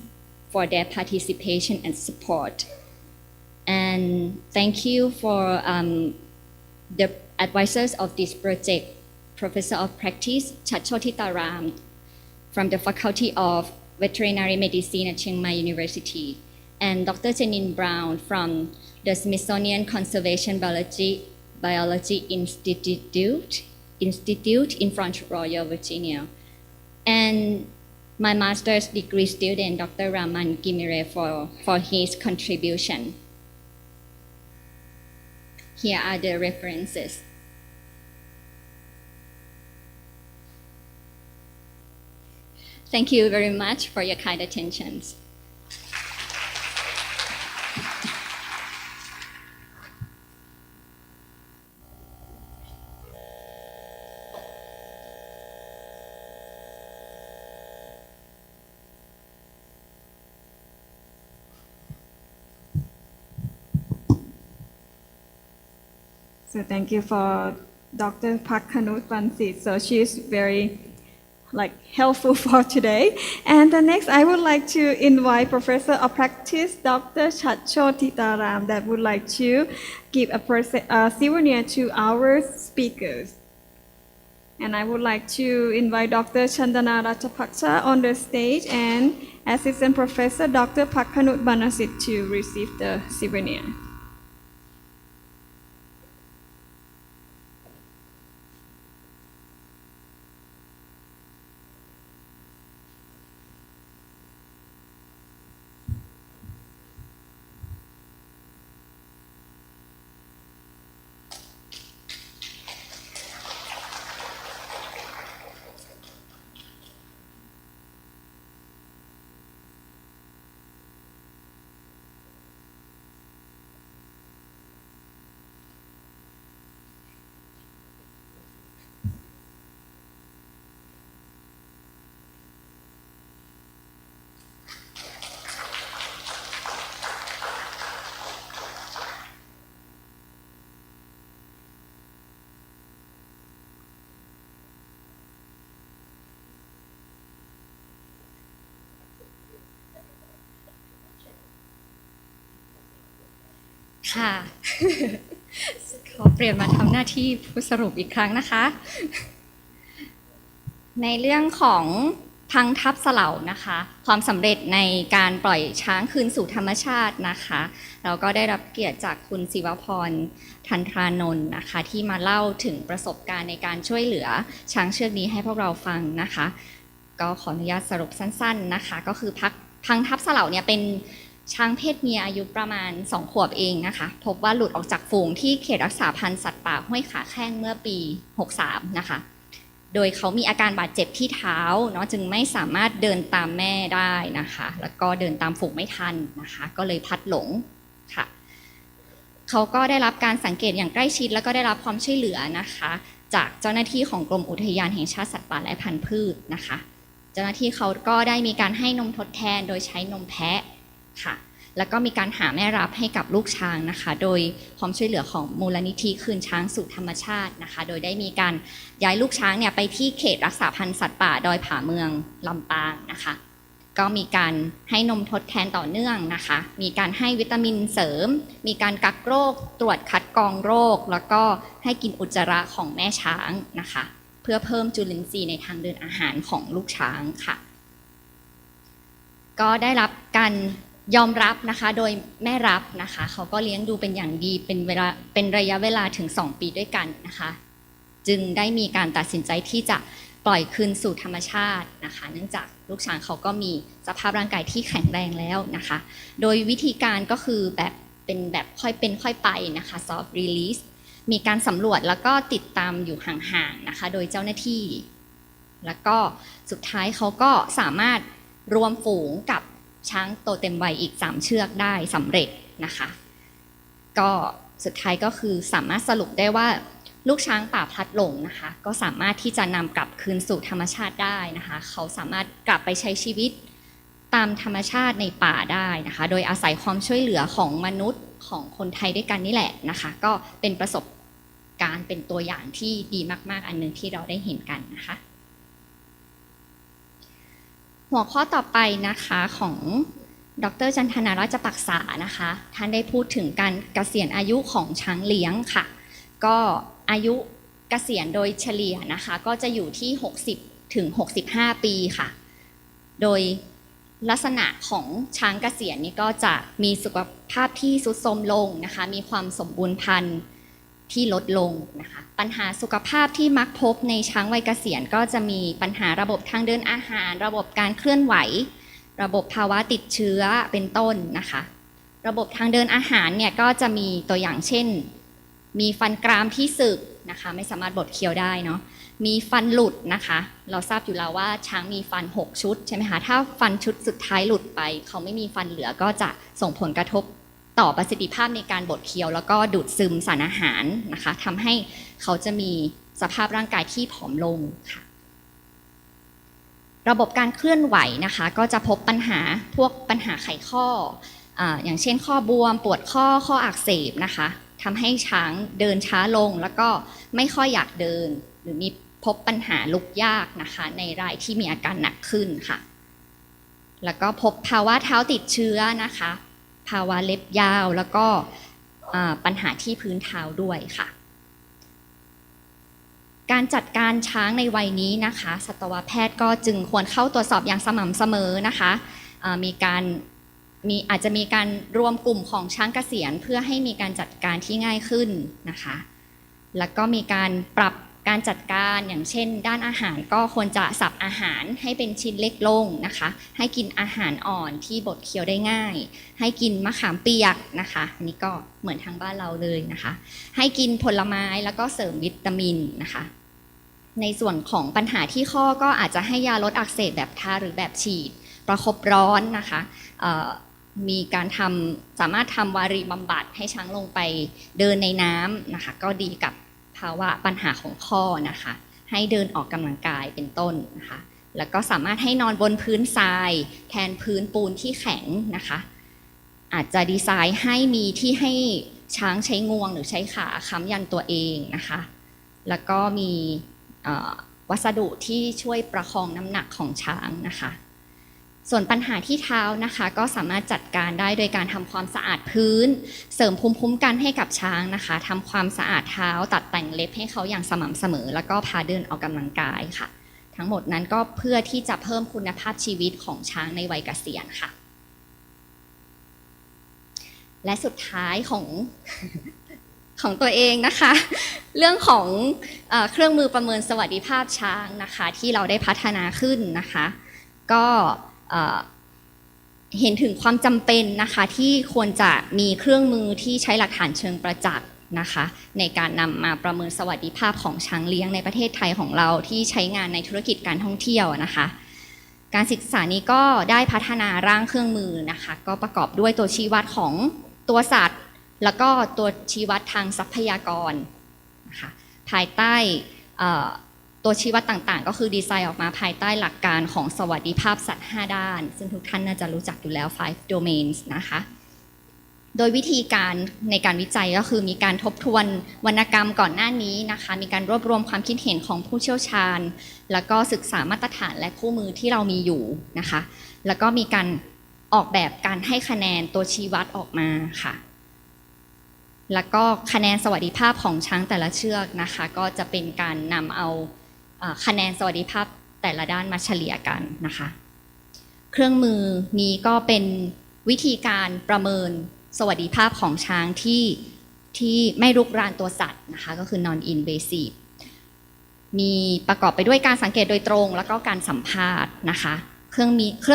for their participation and support. And thank you for the advisors of this project, Professor of Practice Chachotitaram from the Faculty of Veterinary Medicine at Chiang Mai University, and Dr. Janine Brown from the Smithsonian Conservation Biology Institute in Front Royal, Virginia, and my master's degree student, Dr. Raman Gimire, for his contribution. Here are the references. Thank you very much for your kind attentions. So thank you for Dr. Park Kanut Bansit. So she's very helpful for today. And the next, I would like to invite Professor of Practice, Dr. Chachotitaram, that would like to give a souvenir to our speakers. And I would like to invite Dr. Chandana Ratchapaksha on the stage and Assistant Professor Dr. Park Kanut Bansit to receive the souvenir.ค่ะ ขอเปลี่ยนมาทำหน้าที่ผู้สรุปอีกครั้งนะคะ ในเรื่องของพังทับเสลานะคะความสำเร็จในการปล่อยช้างคืนสู่ธรรมชาตินะคะเราก็ได้รับเกียรติจากคุณศิวพรทันทรานนท์นะคะที่มาเล่าถึงประสบการณ์ในการช่วยเหลือช้างเชือกนี้ให้พวกเราฟังนะคะก็ขออนุญาตสรุปสั้นๆนะคะก็คือพังทับเสลาเนี่ยเป็นช้างเพศเมียอายุประมาณ2 ขวบเองนะคะพบว่าหลุดออกจากฝูงที่เขตรักษาพันธุ์สัตว์ป่าห้วยขาแข้งเมื่อปี63นะคะโดยเขามีอาการบาดเจ็บที่เท้าเนาะจึงไม่สามารถเดินตามแม่ได้นะคะแล้วก็เดินตามฝูงไม่ทันนะคะก็เลยพลัดหลงค่ะเขาก็ได้รับการสังเกตอย่างใกล้ชิดแล้วก็ได้รับความช่วยเหลือนะคะจากเจ้าหน้าที่ของกรมอุทยานแห่งชาติสัตว์ป่าและพันธุ์พืชนะคะเจ้าหน้าที่เขาก็ได้มีการให้นมทดแทนโดยใช้นมแพะค่ะแล้วก็มีการหาแม่รับให้กับลูกช้างนะคะโดยความช่วยเหลือของมูลนิธิคืนช้างสู่ธรรมชาตินะคะโดยได้มีการย้ายลูกช้างเนี่ยไปที่เขตรักษาพันธุ์สัตว์ป่าดอยผาเมืองลำปางนะคะก็มีการให้นมทดแทนต่อเนื่องนะคะมีการให้วิตามินเสริมมีการกักโรคตรวจคัดกรองโรคแล้วก็ให้กินอุจจาระของแม่ช้างนะคะเพื่อเพิ่มจุลินทรีย์ในทางเดินอาหารของลูกช้างค่ะก็ได้รับการยอมรับนะคะโดยแม่รับนะคะเขาก็เลี้ยงดูเป็นอย่างดีเป็นระยะเวลาถึง2 ปีด้วยกันนะคะจึงได้มีการตัดสินใจที่จะปล่อยคืนสู่ธรรมชาตินะคะเนื่องจากลูกช้างเขาก็มีสภาพร่างกายที่แข็งแรงแล้วนะคะโดยวิธีการก็คือเป็นแบบค่อยเป็นค่อยไปนะคะ soft release มีการสำรวจแล้วก็ติดตามอยู่ห่างๆนะคะโดยเจ้าหน้าที่แล้วก็สุดท้ายเขาก็สามารถรวมฝูงกับช้างโตเต็มวัยอีก3 เชือกได้สำเร็จนะคะก็สุดท้ายก็คือสามารถสรุปได้ว่าลูกช้างป่าพลัดหลงนะคะก็สามารถที่จะนำกลับคืนสู่ธรรมชาติได้นะคะเขาสามารถกลับไปใช้ชีวิตตามธรรมชาติในป่าได้นะคะโดยอาศัยความช่วยเหลือของมนุษย์ของคนไทยด้วยกันนี่แหละนะคะก็เป็นประสบการณ์เป็นตัวอย่างที่ดีมากๆอันนึงที่เราได้เห็นกันนะคะหัวข้อต่อไปนะคะของ ดร.จันทนาราชปักษานะคะท่านได้พูดถึงการเกษียณอายุของช้างเลี้ยงค่ะก็อายุเกษียณโดยเฉลี่ยนะคะก็จะอยู่ที่60 ถึง 65 ปีค่ะโดยลักษณะของช้างเกษียณนี้ก็จะมีสุขภาพที่ทรุดโทรมลงนะคะมีความสมบูรณ์พันธุ์ที่ลดลงนะคะปัญหาสุขภาพที่มักพบในช้างวัยเกษียณก็จะมีปัญหาระบบทางเดินอาหารระบบการเคลื่อนไหวระบบภาวะติดเชื้อเป็นต้นนะคะระบบทางเดินอาหารเนี่ยก็จะมีตัวอย่างเช่นมีฟันกรามที่สึกนะคะไม่สามารถบดเคี้ยวได้เนาะมีฟันหลุดนะคะเราทราบอยู่แล้วว่าช้างมีฟัน6ชุดใช่ไหมคะถ้าฟันชุดสุดท้ายหลุดไปเขาไม่มีฟันเหลือก็จะส่งผลกระทบต่อประสิทธิภาพในการบดเคี้ยวแล้วก็ดูดซึมสารอาหารนะคะทำให้เขาจะมีสภาพร่างกายที่ผอมลงค่ะระบบการเคลื่อนไหวนะคะก็จะพบปัญหาพวกปัญหาไขข้ออย่างเช่นข้อบวมปวดข้ออักเสบนะคะทำให้ช้างเดินช้าลงแล้วก็ไม่ค่อยอยากเดินหรือมีพบปัญหาลุกยากนะคะในรายที่มีอาการหนักขึ้นค่ะแล้วก็พบภาวะเท้าติดเชื้อนะคะภาวะเล็บยาวแล้วก็ปัญหาที่พื้นเท้าด้วยค่ะการจัดการช้างในวัยนี้นะคะสัตวแพทย์ก็จึงควรเข้าตรวจสอบอย่างสม่ำเสมอนะคะอาจจะมีการรวมกลุ่มของช้างเกษียณเพื่อให้มีการจัดการที่ง่ายขึ้นนะคะแล้วก็มีการปรับการจัดการอย่างเช่นด้านอาหารก็ควรจะสับอาหารให้เป็นชิ้นเล็กลงนะคะให้กินอาหารอ่อนที่บดเคี้ยวได้ง่ายให้กินมะขามเปียกนะคะอันนี้ก็เหมือนทางบ้านเราเลยนะคะให้กินผลไม้แล้วก็เสริมวิตามินนะคะในส่วนของปัญหาที่ข้อก็อาจจะให้ยาลดอักเสบแบบทาหรือแบบฉีดประคบร้อนนะคะมีการสามารถทำวารีบำบัดให้ช้างลงไปเดินในน้ำนะคะก็ดีกับภาวะปัญหาของข้อนะคะให้เดินออกกำลังกายเป็นต้นนะคะแล้วก็สามารถให้นอนบนพื้นทรายแทนพื้นปูนที่แข็งนะคะอาจจะดีไซน์ให้มีที่ให้ช้างใช้งวงหรือใช้ขาค้ำยันตัวเองนะคะแล้วก็มีวัสดุที่ช่วยประคองน้ำหนักของช้างนะคะส่วนปัญหาที่เท้านะคะก็สามารถจัดการได้โดยการทำความสะอาดพื้นเสริมภูมิคุ้มกันให้กับช้างนะคะทำความสะอาดเท้าตัดแต่งเล็บให้เขาอย่างสม่ำเสมอแล้วก็พาเดินออกกำลังกายค่ะทั้งหมดนั้นก็เพื่อที่จะเพิ่มคุณภาพชีวิตของช้างในวัยเกษียณค่ะและสุดท้ายของตัวเองนะคะเรื่องของเครื่องมือประเมินสวัสดิภาพช้างนะคะที่เราได้พัฒนาขึ้นนะคะก็เห็นถึงความจำเป็นนะคะที่ควรจะมีเครื่องมือที่ใช้หลักฐานเชิงประจักษ์นะคะในการนำมาประเมินสวัสดิภาพของช้างเลี้ยงในประเทศไทยของเราที่ใช้งานในธุรกิจการท่องเที่ยวนะคะการศึกษานี้ก็ได้พัฒนาร่างเครื่องมือนะคะก็ประกอบด้วยตัวชี้วัดของตัวสัตว์แล้วก็ตัวชี้วัดทางทรัพยากรนะคะภายใต้ตัวชี้วัดต่างๆก็คือดีไซน์ออกมาภายใต้หลักการของสวัสดิภาพสัตว์5ด้านซึ่งทุกท่านน่าจะรู้จักอยู่แล้ว5 domains นะคะโดยวิธีการในการวิจัยก็คือมีการทบทวนวรรณกรรมก่อนหน้านี้นะคะมีการรวบรวมความคิดเห็นของผู้เชี่ยวชาญแล้วก็ศึกษามาตรฐานและคู่มือที่เรามีอยู่นะคะแล้วก็มีการออกแบบการให้คะแนนตัวชี้วัดออกมาค่ะแล้วก็คะแนนสวัสดิภาพของช้างแต่ละเชือกนะคะก็จะเป็นการนำเอาคะแนนสวัสดิภาพแต่ละด้านมาเฉลี่ยกันนะคะเครื่องมือนี้ก็เป็นวิธีการประเมินสวัสดิภาพของช้างที่ไม่รุกรานตัวสัตว์นะคะก็คือ non invasive มีประกอบไปด้วยการสังเกตโดยตรงแล้วก็การสัมภาษณ์นะคะเครื่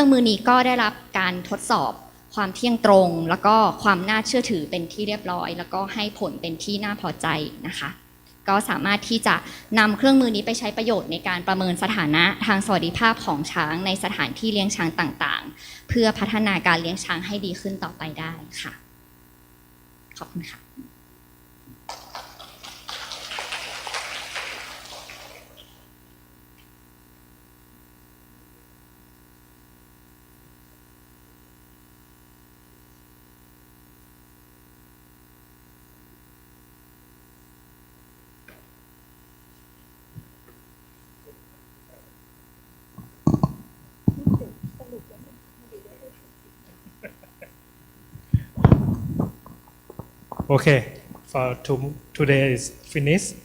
องมือนี้ก็ได้รับการทดสอบความเที่ยงตรงแล้วก็ความน่าเชื่อถือเป็นที่เรียบร้อยแล้วก็ให้ผลเป็นที่น่าพอใจนะคะก็สามารถที่จะนำเครื่องมือนี้ไปใช้ประโยชน์ในการประเมินสถานะทางสวัสดิภาพของช้างในสถานที่เลี้ยงช้างต่างๆเพื่อพัฒนาการเลี้ยงช้างให้ดีขึ้นต่อไปได้ค่ะขอบคุณค่ะ Okay, for today is finished,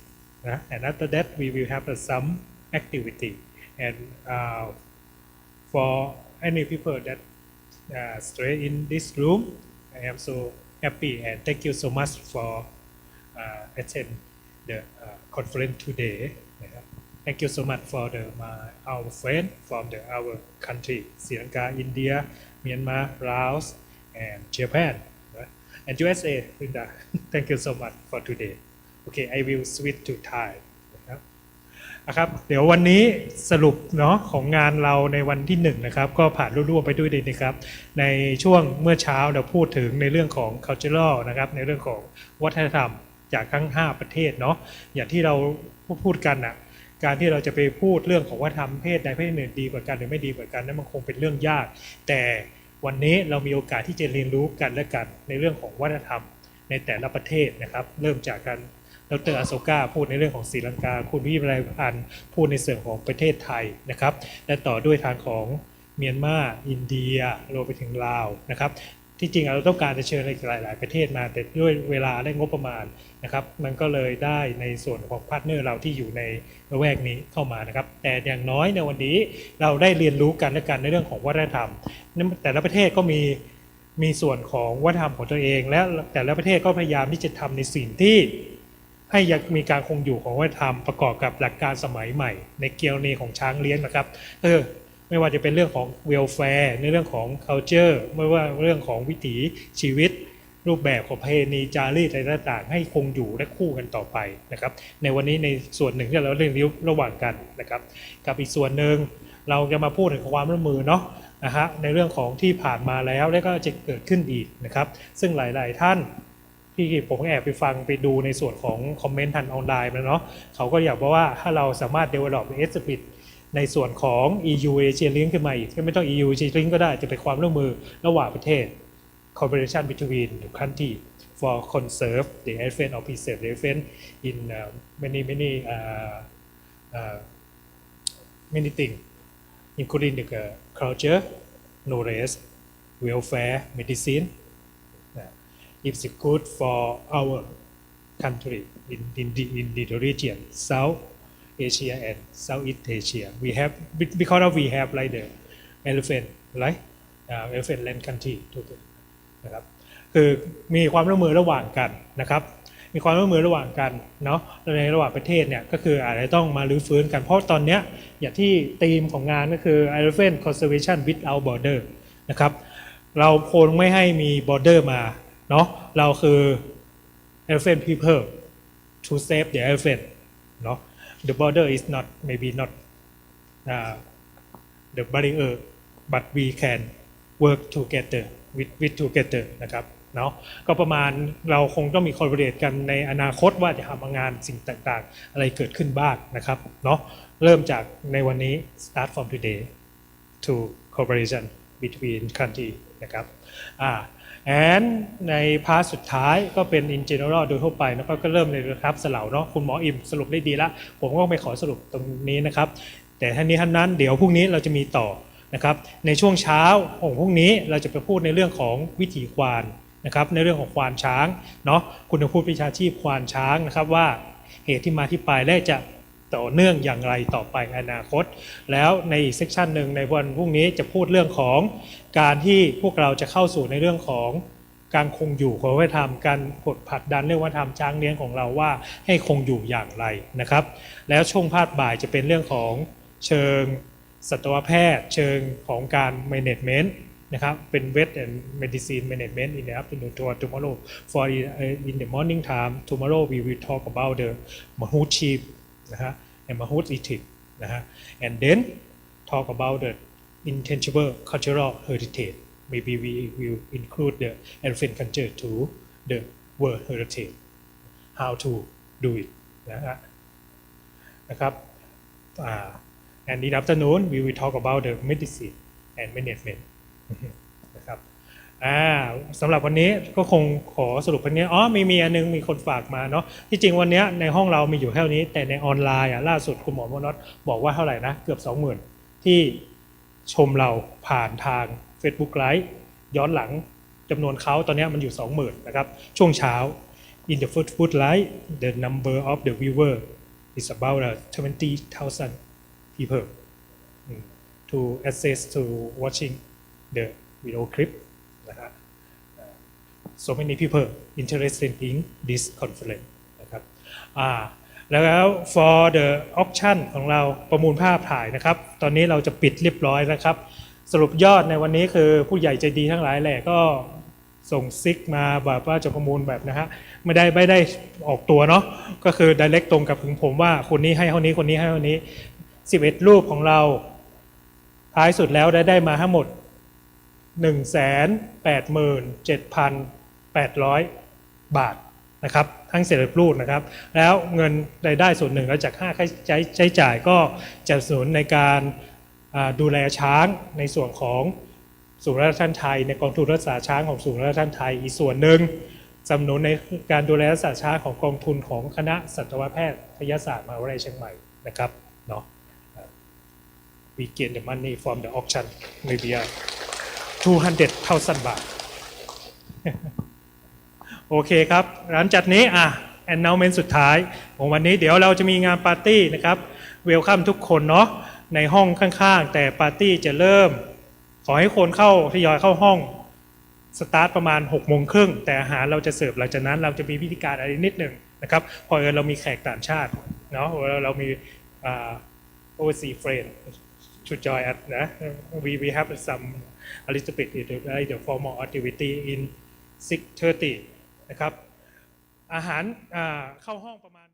and after that we will have some activity. And for any people that stay in this room, I am so happy and thank you so much for attend the conference today. Thank you so much for our friend from our country, Sri Lanka, India, Myanmar, Laos, and Japan, and USA. Thank you so much for today. Okay, I will switch to Thai. นะครับเดี๋ยววันนี้สรุปเนาะของงานเราในวันที่1นะครับก็ผ่านรุ่วๆไปด้วยดีนะครับในช่วงเมื่อเช้าเราพูดถึงในเรื่องของ cultural นะครับในเรื่องของวัฒนธรรมจากทั้ง5ประเทศเนาะอย่างที่เราพูดกันนะการที่เราจะไปพูดเรื่องของวัฒนธรรมเพศใดเพศหนึ่งดีกว่ากันหรือไม่ดีกว่ากันนั้นมันคงเป็นเรื่องยากแต่วันนี้เรามีโอกาสที่จะเรียนรู้กันและกันในเรื่องของวัฒนธรรมในแต่ละประเทศนะครับเริ่มจากการดร.อโศกาพูดในเรื่องของศรีลังกาคุณวิไลพันธ์พูดในส่วนของประเทศไทยนะครับและต่อด้วยทางของเมียนมาอินเดียรวมไปถึงลาวนะครับที่จริงเราต้องการจะเชิญหลายประเทศมาแต่ด้วยเวลาและงบประมาณนะครับมันก็เลยได้ในส่วนของพาร์ทเนอร์เราที่อยู่ในละแวกนี้เข้ามานะครับแต่อย่างน้อยในวันนี้เราได้เรียนรู้กันและกันในเรื่องของวัฒนธรรมแต่ละประเทศก็มีส่วนของวัฒนธรรมของตัวเองและแต่ละประเทศก็พยายามที่จะทำในสิ่งที่ให้ยังมีการคงอยู่ของวัฒนธรรมประกอบกับหลักการสมัยใหม่ในกรณีของช้างเลี้ยงนะครับไม่ว่าจะเป็นเรื่องของ welfare ในเรื่องของ culture ไม่ว่าเรื่องของวิถีชีวิตรูปแบบของประเพณีจารีตอะไรต่างๆให้คงอยู่และคู่กันต่อไปนะครับในวันนี้ในส่วนหนึ่งที่เราเรียนรู้ระหว่างกันนะครับกับอีกส่วนหนึ่งเราจะมาพูดถึงความร่วมมือเนาะนะฮะในเรื่องของที่ผ่านมาแล้วและก็จะเกิดขึ้นอีกนะครับซึ่งหลายๆท่านที่ผมแอบไปฟังไปดูในส่วนของคอมเมนต์ทางออนไลน์มาเนาะเขาก็อยากบอกว่าถ้าเราสามารถ develop SPIT ในส่วนของ EU Asia Link ขึ้นมาอีกไม่ต้อง EU Asia Link ก็ได้จะเป็นความร่วมมือระหว่างประเทศ cooperation between the country for conserve the elephant or preserve the elephant in many things including the culture knowledge welfare medicine it's good for our country in the region South Asia and Southeast Asia. We have because we have like the elephant, right? Elephant land country นะครับคือมีความร่วมมือระหว่างกันนะครับมีความร่วมมือระหว่างกันเนาะในระหว่างประเทศเนี่ยก็คืออาจจะต้องมารื้อฟื้นกันเพราะตอนเนี้ยอย่างที่ธีมของงานก็คือ Elephant Conservation Without Border นะครับเราคงไม่ให้มี border มาเนาะเราคือ elephant people to save the elephant เนาะ the border is not maybe not the barrier but we can work together with together นะครับเนาะก็ประมาณเราคงต้องมี collaborate กันในอนาคตว่าจะทำงานสิ่งต่างๆอะไรเกิดขึ้นบ้างนะครับเนาะเริ่มจากในวันนี้ start from today to cooperation between country นะครับand ในพาร์ทสุดท้ายก็เป็น in general โดยทั่วไปแล้วก็เริ่มในครับสลาวเนาะคุณหมออิมสรุปได้ดีละผมก็ไม่ขอสรุปตรงนี้นะครับแต่ท่านนี้ท่านนั้นเดี๋ยวพรุ่งนี้เราจะมีต่อนะครับในช่วงเช้าของพรุ่งนี้เราจะไปพูดในเรื่องของวิถีควานนะครับในเรื่องของควานช้างเนาะคุณจะพูดวิชาชีพควานช้างนะครับว่าเหตุที่มาที่ไปและจะต่อเนื่องอย่างไรต่อไปอนาคตแล้วในอีกเซกชันหนึ่งในวันพรุ่งนี้จะพูดเรื่องของการที่พวกเราจะเข้าสู่ในเรื่องของการคงอยู่ของวัฒนธรรมการผลักดันเรื่องวัฒนธรรมช้างเลี้ยงของเราว่าให้คงอยู่อย่างไรนะครับแล้วช่วงภาคบ่ายจะเป็นเรื่องของเชิงสัตวแพทย์เชิงของการ management นะครับเป็น vet and medicine management in the afternoon tomorrow for in the morning time tomorrow we will talk about the mahout sheep นะฮะ and mahout ethics นะฮะ and then talk about the intangible cultural heritage maybe we will include the elephant culture to the world heritage how to do it นะครับand in the afternoon we will talk about the medicine and management นะครับสำหรับวันนี้ก็คงขอสรุปวันนี้มีอันนึงมีคนฝากมาเนาะที่จริงวันนี้ในห้องเรามีอยู่แค่นี้แต่ในออนไลน์ล่าสุดคุณหมอมนต์บอกว่าเท่าไหร่นะเกือบ 20,000 ที่ชมเราผ่านทาง Facebook Live ย้อนหลังจำนวนเขาตอนนี้มันอยู่ 20,000 นะครับช่วงเช้า in the footlight the number of the viewer is about 20,000 people to access to watching the video clip นะฮะ so many people interested in this conference นะครับแล้ว for the auction ของเราประมูลภาพถ่ายนะครับตอนนี้เราจะปิดเรียบร้อยแล้วครับสรุปยอดในวันนี้คือผู้ใหญ่ใจดีทั้งหลายแหละก็ส่งซิกมาแบบว่าจะประมูลแบบนะฮะไม่ได้ออกตัวเนาะก็คือ direct ตรงกับถึงผมว่าคนนี้ให้เท่านี้คนนี้ให้เท่านี้11รูปของเราท้ายสุดแล้วได้มาทั้งหมด 187,800 บาทนะครับทั้ง11รูปนะครับแล้วเงินรายได้ส่วนหนึ่งแล้วจากค่าใช้จ่ายก็จะสนับสนุนในการดูแลช้างในส่วนของศูนย์ราชทัณฑ์ไทยในกองทุนรักษาช้างของศูนย์ราชทัณฑ์ไทยอีกส่วนหนึ่งสนับสนุนในการดูแลรักษาช้างของกองทุนของคณะสัตวแพทยศาสตร์มหาวิทยาลัยเชียงใหม่นะครับเนาะ we get the money from the auction maybe 200,000 บาท โอเคครับหลังจากนี้announcement สุดท้ายของวันนี้เดี๋ยวเราจะมีงานปาร์ตี้นะครับเวลคัมทุกคนเนาะในห้องข้างๆแต่ปาร์ตี้จะเริ่มขอให้คนทยอยเข้าห้องสตาร์ทประมาณ 18:30 แต่อาหารเราจะเสิร์ฟหลังจากนั้นเราจะมีพิธีการอะไรนิดหนึ่งนะครับพอเรามีแขกต่างชาติเนาะเรามีoverseas friend to join us นะ we have some a little bit like the formal activity in 6:30 นะครับอาหารเข้าห้องประมาณ